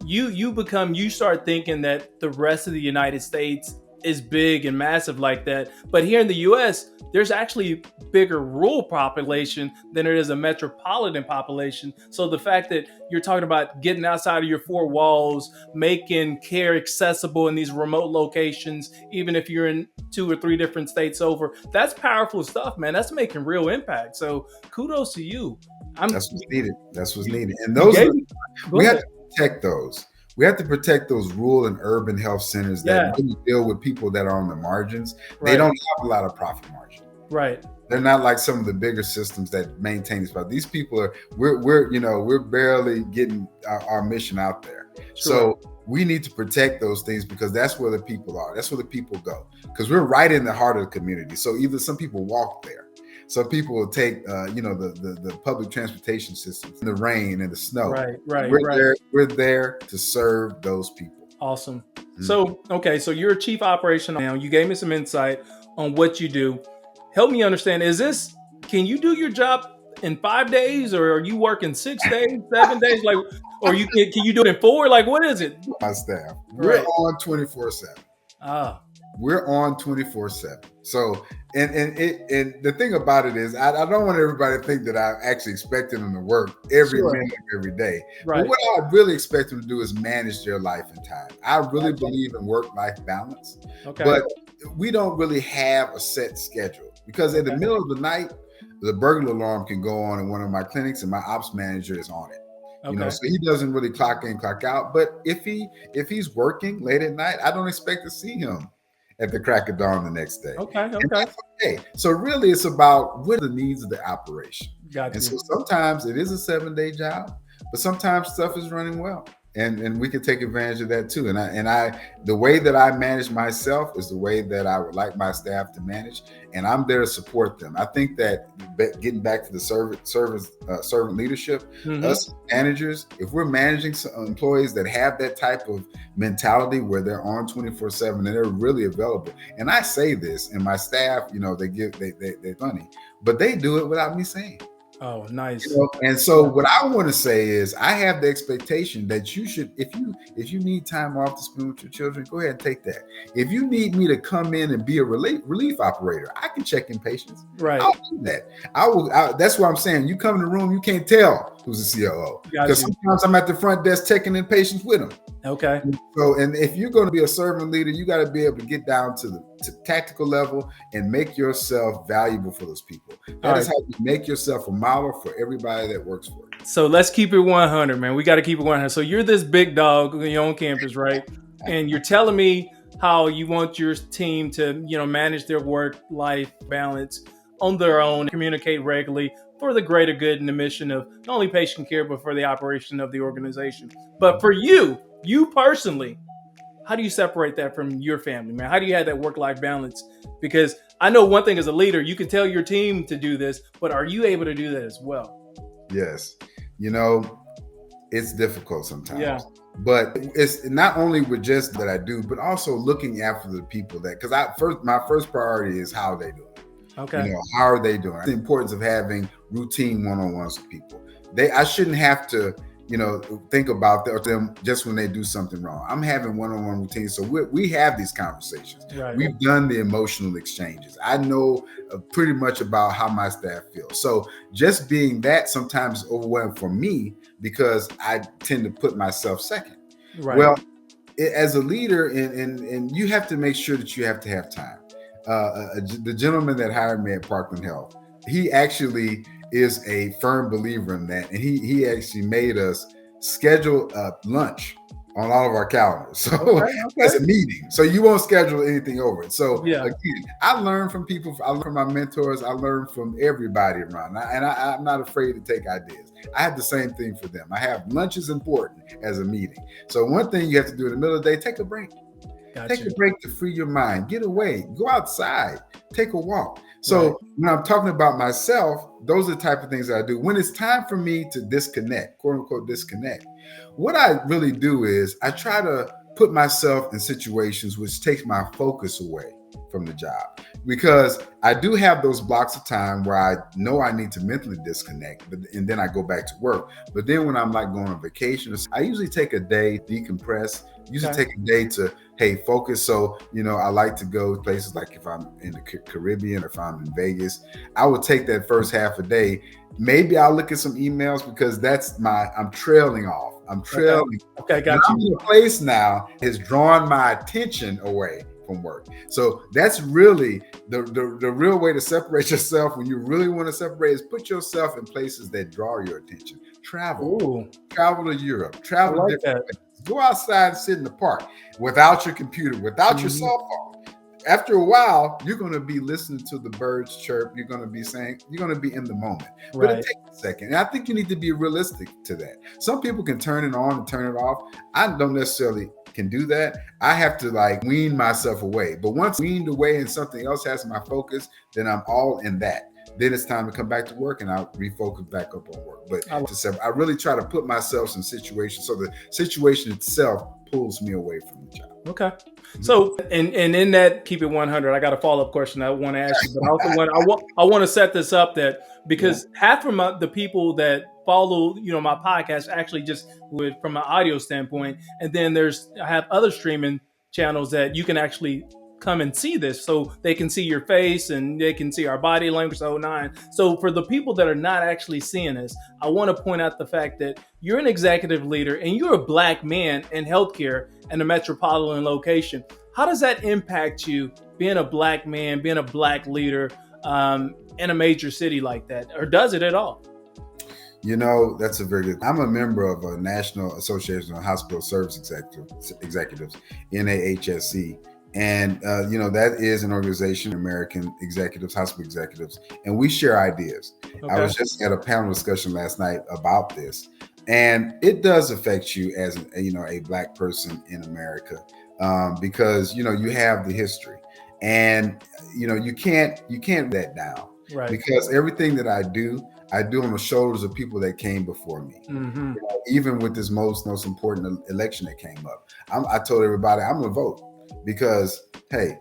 you start thinking that the rest of the United States is big and massive like that. But here in the US, there's actually bigger rural population than there is a metropolitan population. So the fact that you're talking about getting outside of your four walls, making care accessible in these remote locations, even if you're in 2 or 3 different states over, that's powerful stuff, man. That's making real impact. So kudos to you. That's what's needed. That's what's needed. And You those are gave me- we go have ahead. to protect those. We have to protect those rural and urban health centers Yeah. that really deal with people that are on the margins. They Right. don't have a lot of profit margin. Right. They're not like some of the bigger systems that maintain this. But these people are we're barely getting our mission out there. Sure. So we need to protect those things because that's where the people are. That's where the people go. Because we're right in the heart of the community. So either some people walk there. Some people will take, the public transportation systems in the rain and the snow. Right. We're there to serve those people. Awesome. Mm-hmm. So, okay, so you're a chief operation now. You gave me some insight on what you do. Help me understand, can you do your job in 5 days, or are you working 6 days, 7 days? Like, or can you do it in 4? Like, what is it? My staff, we're Right. on 24/7. Ah, We're on 24/7. So, and the thing about it is, I don't want everybody to think that I actually expect them to work every Sure. minute of every day. right. But what I really expect them to do is manage their life and time. I really believe in work-life balance, Okay. but we don't really have a set schedule because in the middle of the night, the burglar alarm can go on in one of my clinics, and my ops manager is on it. Okay. So he doesn't really clock in, clock out. But if he's working late at night, I don't expect to see him at the crack of dawn the next day. Okay. And that's okay. So really, it's about what are the needs of the operation. Got And you. so sometimes it is a 7-day job, but sometimes stuff is running well. And we can take advantage of that too. And I the way that I manage myself is the way that I would like my staff to manage, and I'm there to support them. I think that getting back to the servant leadership, Mhm. us managers, if we're managing some employees that have that type of mentality where they're on 24/7 and they're really available, and I say this, and my staff, they're funny, but they do it without me saying. Oh, nice. And so what I want to say is I have the expectation that you should, if you need time off to spend with your children, go ahead and take that. If you need me to come in and be a relief operator, I can check in patients. Right. I'll do that. That's what I'm saying. You come in the room, you can't tell who's the COO. Got Because you. sometimes I'm at the front desk checking in patients with them. Okay. So, and if you're going to be a servant leader, you got to be able to get down to the tactical level and make yourself valuable for those people. That is how you make yourself a model for everybody that works for you. So let's keep it 100, man. We got to keep it 100. So you're this big dog on campus, right? And you're telling me how you want your team to, manage their work-life balance on their own, communicate regularly for the greater good and the mission of not only patient care, but for the operation of the organization. But for you personally, how do you separate that from your family, man? How do you have that work-life balance? Because I know one thing as a leader, you can tell your team to do this, but are you able to do that as well? Yes. It's difficult sometimes. Yeah. But it's not only with just that I do, but also looking after the people because my first priority is how they do it. Okay. How are they doing? The importance of having routine one-on-ones with people. I shouldn't have to, think about them just when they do something wrong. I'm having one-on-one routines. So we have these conversations. Right. We've done the emotional exchanges. I know pretty much about how my staff feels. So just being that sometimes is overwhelming for me because I tend to put myself second. Right. Well, as a leader, and you have to make sure that you have to have time. The gentleman that hired me at Parkland Health, he actually is a firm believer in that, and he actually made us schedule lunch on all of our calendars. So it's a meeting, so you won't schedule anything over it. So again, I learn from people. I learn from my mentors. I learn from everybody around, and I'm not afraid to take ideas. I have the same thing for them. I have lunch is important as a meeting. So one thing you have to do in the middle of the day, take a break. Take a break to free your mind. Get away. Go outside. Take a walk. So when I'm talking about myself, those are the type of things that I do. When it's time for me to disconnect, quote unquote disconnect, what I really do is I try to put myself in situations which takes my focus away from the job, because I do have those blocks of time where I know I need to mentally disconnect, and then I go back to work. But then when I'm like going on vacation, I usually take a day, decompress, usually take a day to, hey, focus. So, I like to go places like if I'm in the Caribbean or if I'm in Vegas, I would take that first half a day. Maybe I'll look at some emails because I'm trailing off. I'm trailing. Okay, got you. I'm in a place now has drawn my attention away from work. So that's really the real way to separate yourself when you really want to separate is put yourself in places that draw your attention. Travel to Europe, travel to different places. Go outside and sit in the park without your computer, without your cell phone. After a while, you're going to be listening to the birds chirp. You're going to be in the moment. But it takes a second. And I think you need to be realistic to that. Some people can turn it on and turn it off. I don't necessarily can do that. I have to wean myself away. But once weaned away and something else has my focus, then I'm all in that. Then it's time to come back to work and I'll refocus back up on work. But I really try to put myself in situations so the situation itself pulls me away from the job. Okay. So, and in that, keep it 100. I got a follow-up question I want to ask you, but I also want to set this up because half of the people that follow, my podcast actually just from an audio standpoint, and then I have other streaming channels that you can actually come and see this, so they can see your face and they can see our body language, the whole nine. So for the people that are not actually seeing this, I want to point out the fact that you're an executive leader and you're a Black man in healthcare in a metropolitan location. How does that impact you, being a Black man, being a Black leader in a major city like that, or does it at all? That's a very good. I'm a member of a National Association of Hospital Service Executives, NAHSE. And, that is an organization, American Executives, Hospital Executives, and we share ideas. Okay. I was just at a panel discussion last night about this, and it does affect you as a Black person in America, because, you have the history, and, you can't that down, right? Because everything that I do on the shoulders of people that came before me. Mm-hmm. Even with this most important election that came up, I told everybody I'm going to vote. Because, hey,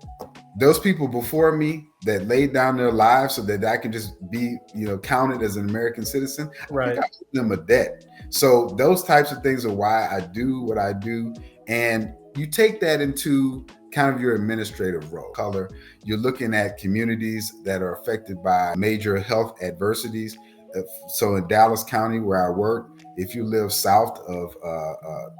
those people before me that laid down their lives so that I can just be, counted as an American citizen, right? I owe them a debt. So those types of things are why I do what I do. And you take that into kind of your administrative role. Color, you're looking at communities that are affected by major health adversities. So in Dallas County, where I work, if you live south of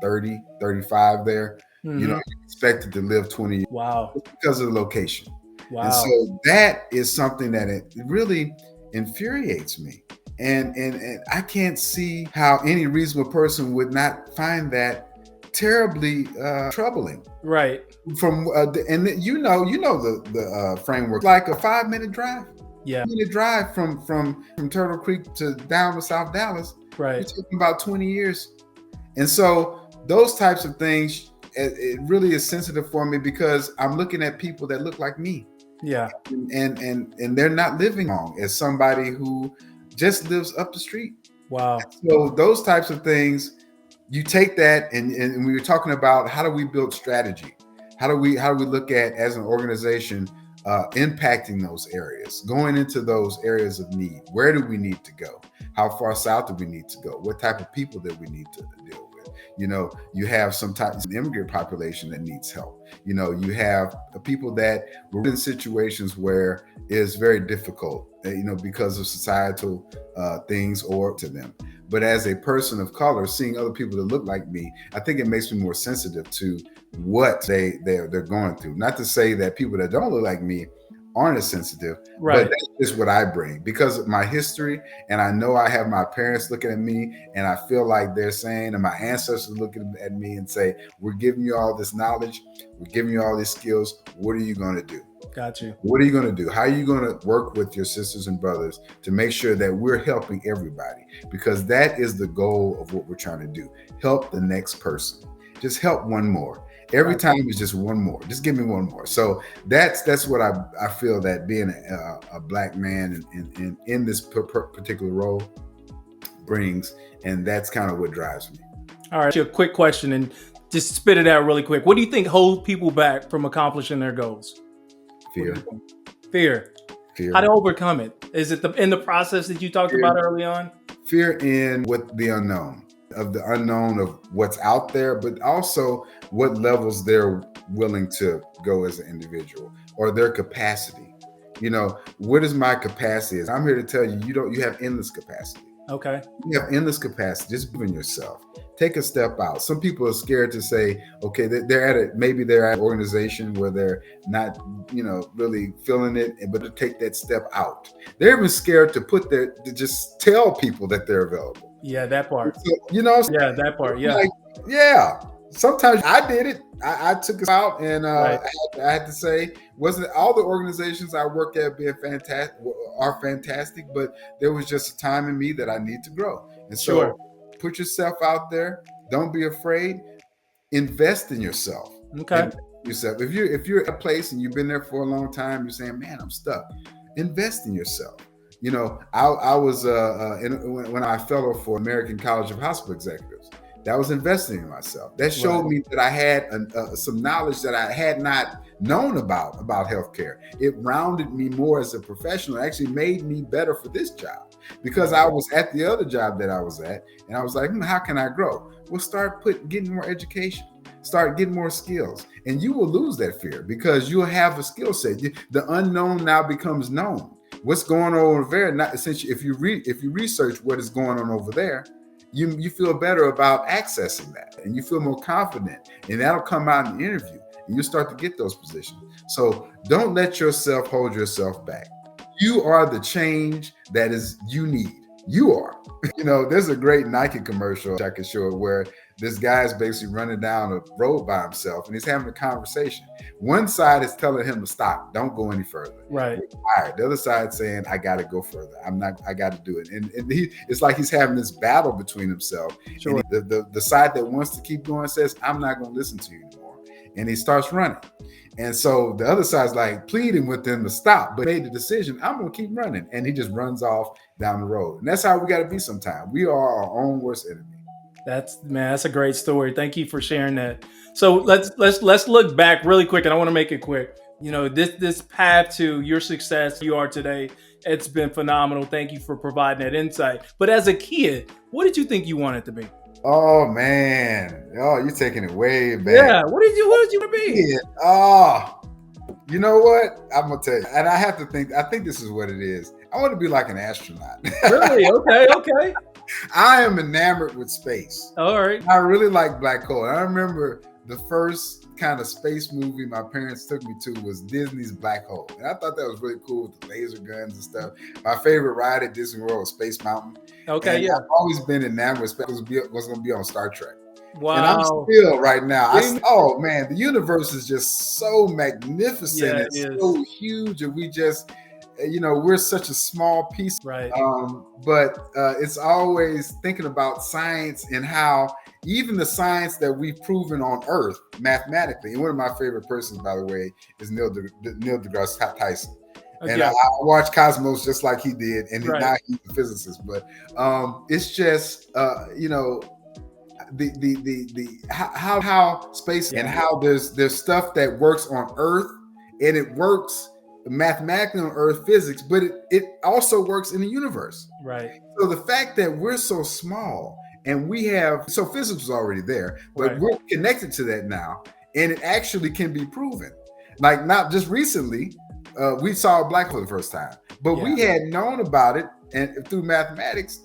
30, 35 there, you're expected to live 20 years. Wow. Because of the location. Wow. And so that is something that it really infuriates me. And I can't see how any reasonable person would not find that terribly troubling. Right. From and the framework, like a 5-minute drive. Yeah. 5-minute drive from Turtle Creek to down to South Dallas. Right. You're talking about 20 years. And so those types of things, it really is sensitive for me because I'm looking at people that look like me. Yeah. And they're not living long as somebody who just lives up the street. Wow. So those types of things, you take that and we were talking about how do we build strategy? How do we look at as an organization impacting those areas, going into those areas of need? Where do we need to go? How far south do we need to go? What type of people that we need to deal with? You have some type of immigrant population that needs help. You have the people that were in situations where it's very difficult, because of societal things or to them. But as a person of color, seeing other people that look like me, I think it makes me more sensitive to what they're going through. Not to say that people that don't look like me aren't as sensitive, right? But that's just what I bring because of my history, and I know I have my parents looking at me, and I feel like they're saying, and my ancestors looking at me and say, "We're giving you all this knowledge, we're giving you all these skills. What are you going to do? Got you. What are you going to do? How are you going to work with your sisters and brothers to make sure that we're helping everybody? Because that is the goal of what we're trying to do. Help the next person. Just help one more. Every time is just one more. Just give me one more. So that's what I feel that being a Black man in this particular role brings, and that's kind of what drives me. All right, a quick question, and Just spit it out really quick. What do you think holds people back from accomplishing their goals? Fear. Fear. Fear. How to overcome it? Is it in the process that you talked about early on? Fear in what the unknown, of the unknown of what's out there, but also what levels they're willing to go as an individual or their capacity. What is my capacity? I'm here to tell you, you have endless capacity. Okay. You have endless capacity. Just believe in yourself. Take a step out. Some people are scared to say, okay, maybe they're at an organization where they're not, really feeling it, but to take that step out. They're even scared to just tell people that they're available. Yeah, that part. So, yeah, that part. Yeah. Yeah. Sometimes I did it. I took it out, and Right. I had to say, wasn't all the organizations I work at are fantastic, but there was just a time in me that I need to grow. And Sure. so put yourself out there. Don't be afraid. Invest in yourself. Okay. If you're at a place and you've been there for a long time, you're saying, man, I'm stuck. Invest in yourself. I was when I fellow for American College of Hospital Executives. That was investing in myself. That showed me that I had some knowledge that I had not known about healthcare. It rounded me more as a professional. It actually made me better for this job because I was at the other job that I was at, and I was like, how can I grow? Well, start getting more education. Start getting more skills, and you will lose that fear because you'll have a skill set. The unknown now becomes known. What's going on over there? Not essentially, if you research what is going on over there, you feel better about accessing that, and you feel more confident, and that'll come out in the interview, and you start to get those positions. So don't let yourself hold yourself back. You are the change that you need. You are. There's a great Nike commercial I can show it where this guy is basically running down a road by himself, and he's having a conversation. One side is telling him to stop, don't go any further. Right. The other side saying, I got to go further. I got to do it. And it's like he's having this battle between himself. Sure. And the side that wants to keep going says, I'm not going to listen to you anymore. And he starts running. And so the other side's like pleading with him to stop, but made the decision, I'm going to keep running. And he just runs off down the road. And that's how we got to be sometimes. We are our own worst enemy. That's a great story. Thank you for sharing that. So let's look back really quick, and I want to make it quick. This path to your success you are today, it's been phenomenal. Thank you for providing that insight. But as a kid, what did you think you wanted to be? Oh man. Oh, you're taking it way back. Yeah. What did you want to be? Yeah. Oh, you know what? I'm gonna tell you. And I have to think, I think this is what it is. I want to be like an astronaut. Really? Okay. I am enamored with space. All right. I really like black hole. I remember the first kind of space movie my parents took me to was Disney's Black Hole. And I thought that was really cool with the laser guns and stuff. My favorite ride at Disney World was Space Mountain. Okay, and yeah. I've always been enamored with space. It was going to be on Star Trek. Wow. And I'm still right now. Oh man, the universe is just so magnificent. Yeah, it's so huge, and we just, we're such a small piece. Right. But it's always thinking about science and how even the science that we've proven on Earth mathematically. And one of my favorite persons, by the way, is Neil deGrasse Tyson. And I watched Cosmos just like he did, and now he's a physicist. But it's just how space and how there's stuff that works on Earth, and it works mathematically on Earth physics, but it also works in the universe. Right. So the fact that we're so small and so physics was already there, but we're connected to that now, and it actually can be proven. Like not just recently, we saw a black hole the first time, but we had known about it and through mathematics,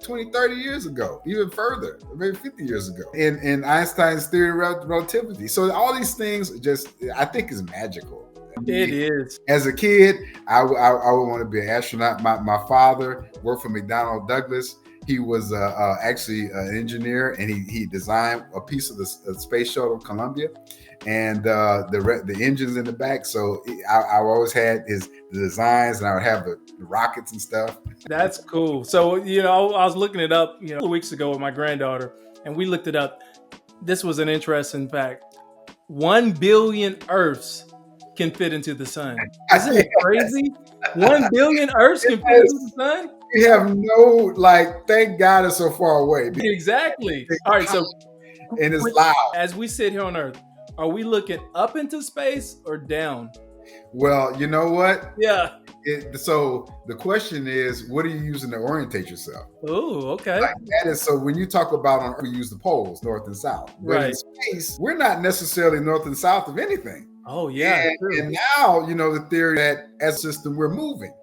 20, 30 years ago, even further, maybe 50 years ago, in Einstein's theory of relativity. So all these things I think is magical. It is. As a kid, I would want to be an astronaut. My father worked for McDonnell Douglas. He was actually an engineer, and he designed a piece of the space shuttle Columbia, and the engines in the back. So I always had the designs, and I would have the rockets and stuff. That's cool. So I was looking it up a couple weeks ago with my granddaughter, and we looked it up. This was an interesting fact. 1 billion Earths can fit into the sun. Isn't it crazy? 1 billion Earths can fit into the sun? We have thank God it's so far away. Exactly. All right, so and it's loud. As we sit here on Earth, are we looking up into space or down? Well, you know what? Yeah. So the question is, what are you using to orientate yourself? Oh, okay. Like that is, so when you talk about on Earth, we use the poles, north and south. But Right. in space, we're not necessarily north and south of anything. Oh, yeah. And now, the theory that as a system, we're moving.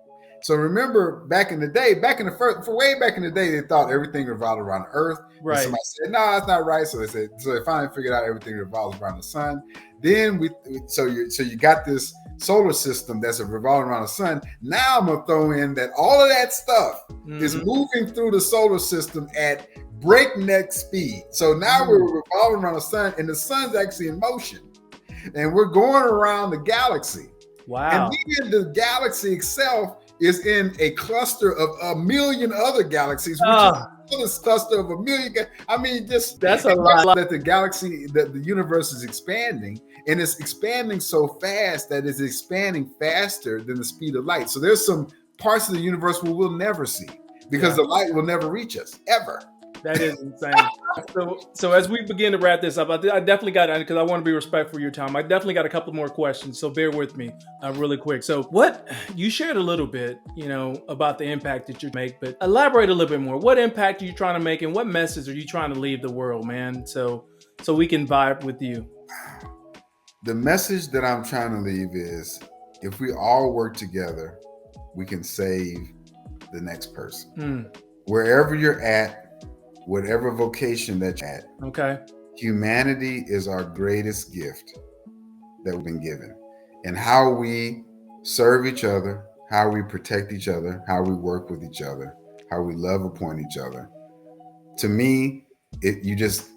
So remember back in the day, way back in the day, they thought everything revolved around the Earth. Right. And somebody said, no, that's not right. So they finally figured out everything revolves around the sun. Then you got this solar system that's revolving around the sun. Now I'm gonna throw in that all of that stuff is moving through the solar system at breakneck speed. So now we're revolving around the sun, and the sun's actually in motion, and we're going around the galaxy. Wow. And then the galaxy itself is in a cluster of a million other galaxies, which is a cluster of a million. I mean, just that's a lot. That the galaxy, that the universe is expanding, and it's expanding so fast that it's expanding faster than the speed of light. So there's some parts of the universe where we'll never see because the light will never reach us ever. That is insane. So as we begin to wrap this up, I definitely got, because I want to be respectful of your time, I definitely got a couple more questions. So bear with me really quick. So what you shared a little bit, about the impact that you make, but elaborate a little bit more. What impact are you trying to make, and what message are you trying to leave the world, man? So we can vibe with you. The message that I'm trying to leave is, if we all work together, we can save the next person. Wherever you're at, whatever vocation that you're at. Okay. Humanity is our greatest gift that we've been given. And how we serve each other, how we protect each other, how we work with each other, how we love upon each other. To me, you just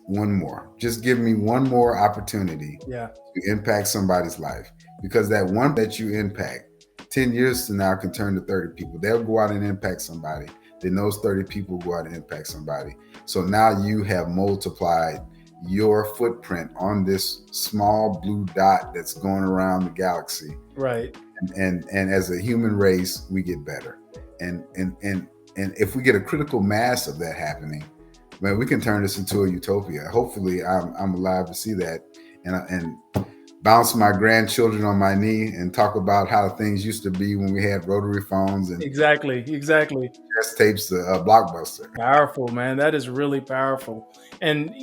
just give me one more opportunity to impact somebody's life. Because that one that you impact 10 years from now can turn to 30 people. They'll go out and impact somebody. Then those 30 people go out and impact somebody. So now you have multiplied your footprint on this small blue dot that's going around the galaxy. Right. And as a human race, we get better. And if we get a critical mass of that happening, man, we can turn this into a utopia. Hopefully, I'm alive to see that, and bounce my grandchildren on my knee and talk about how things used to be when we had rotary phones and exactly test tapes, Blockbuster. Powerful, man. That is really powerful. And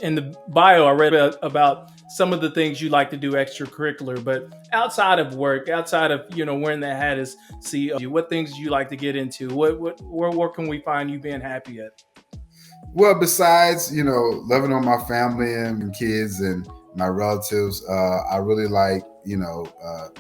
in the bio, I read about some of the things you like to do extracurricular, but outside of work, outside of wearing that hat as CEO, what things do you like to get into? Where can we find you being happy at? Well, besides loving on my family and kids and my relatives, I really like,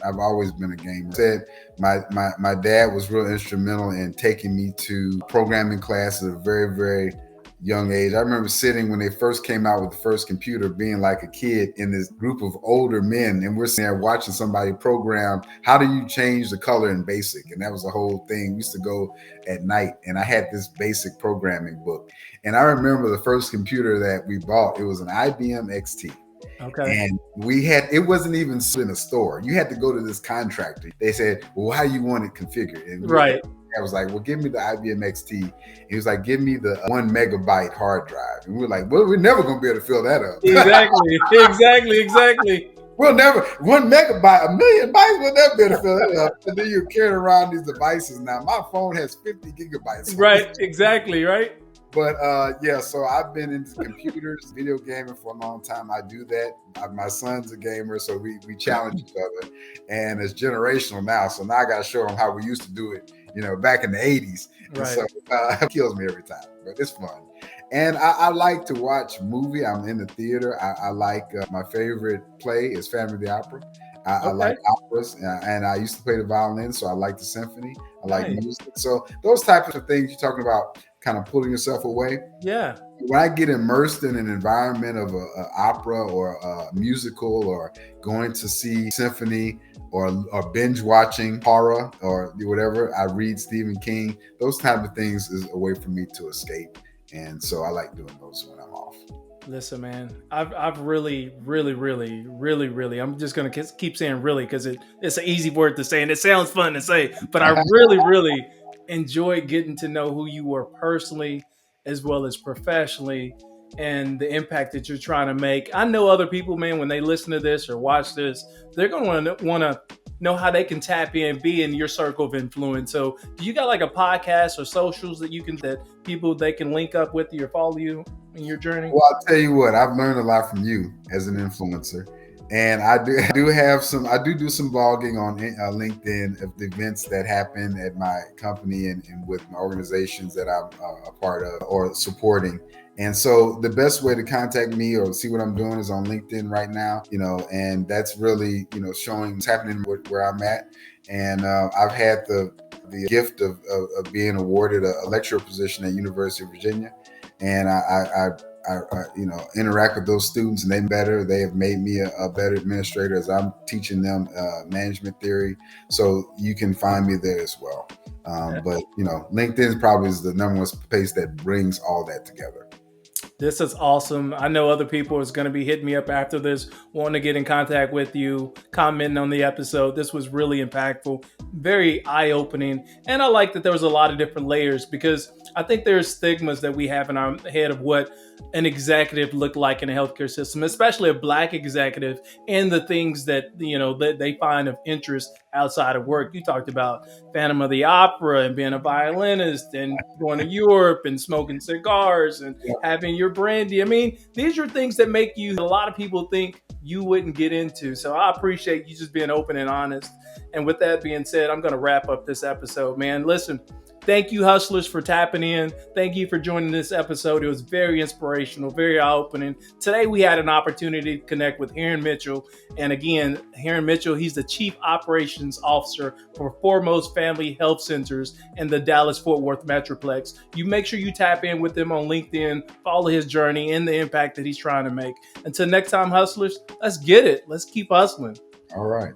I've always been a gamer. My dad was real instrumental in taking me to programming class at a very, very young age. I remember sitting when they first came out with the first computer, being like a kid in this group of older men, and we're sitting there watching somebody program, how do you change the color in BASIC? And that was the whole thing. We used to go at night, and I had this basic programming book. And I remember the first computer that we bought, it was an IBM XT. Okay. And it wasn't even in a store. You had to go to this contractor. They said, well, how you want it configured? And right. I was like, well, give me the IBM XT. He was like, give me the 1 megabyte hard drive. And we were like, well, we're never going to be able to fill that up. Exactly. We'll never, 1 megabyte, 1,000,000 bytes, we'll never be able to fill that up. And then you're carrying around these devices. Now, my phone has 50 gigabytes. Right, exactly, right? But so I've been into computers, video gaming for a long time. I do that. My son's a gamer, so we challenge each other. And it's generational now. So now I got to show him how we used to do it, back in the 80s. Right. So it kills me every time, but it's fun. And I like to watch movie. I'm in the theater. I like, my favorite play is Phantom of the Opera. I like operas, and I used to play the violin, so I like the symphony. I like music. So those types of things you're talking about, kind of pulling yourself away. Yeah. When I get immersed in an environment of an opera or a musical, or going to see symphony, or binge watching horror or whatever, I read Stephen King. Those type of things is a way for me to escape, and so I like doing those when I'm off. Listen, man, I've really, I'm just going to keep saying really, because it's an easy word to say and it sounds fun to say, but I really enjoyed getting to know who you were personally as well as professionally. and the impact that you're trying to make. I know other people, man, when they listen to this or watch this, they're going to want to know how they can tap in, be in your circle of influence. So do you got like a podcast or socials that people they can link up with you or follow you in your journey? Well, I'll tell you what, I've learned a lot from you as an influencer. And I do do some blogging on LinkedIn of the events that happen at my company and with my organizations that I'm a part of or supporting. And so the best way to contact me or see what I'm doing is on LinkedIn right now, and that's really, showing what's happening where I'm at. And I've had the gift of being awarded a lecturer position at University of Virginia. And I interact with those students and they have made me a better administrator as I'm teaching them management theory. So you can find me there as well. But LinkedIn probably is the number one place that brings all that together. This is awesome. I know other people is going to be hitting me up after this, wanting to get in contact with you, commenting on the episode. This was really impactful, very eye-opening. And I like that there was a lot of different layers because I think there's stigmas that we have in our head of what an executive look like in a healthcare system, especially a Black executive, and the things that, that they find of interest outside of work. You talked about Phantom of the Opera and being a violinist and going to Europe and smoking cigars and having your brandy. I mean, these are things that make you, a lot of people think you wouldn't get into. So I appreciate you just being open and honest. And with that being said, I'm going to wrap up this episode, man. Listen, thank you, hustlers, for tapping in. Thank you for joining this episode. It was very inspirational, very eye-opening. Today, we had an opportunity to connect with Herron Mitchell. And again, Herron Mitchell, he's the Chief Operations Officer for Foremost Family Health Centers in the Dallas-Fort Worth Metroplex. You make sure you tap in with him on LinkedIn, follow his journey and the impact that he's trying to make. Until next time, hustlers, let's get it. Let's keep hustling. All right.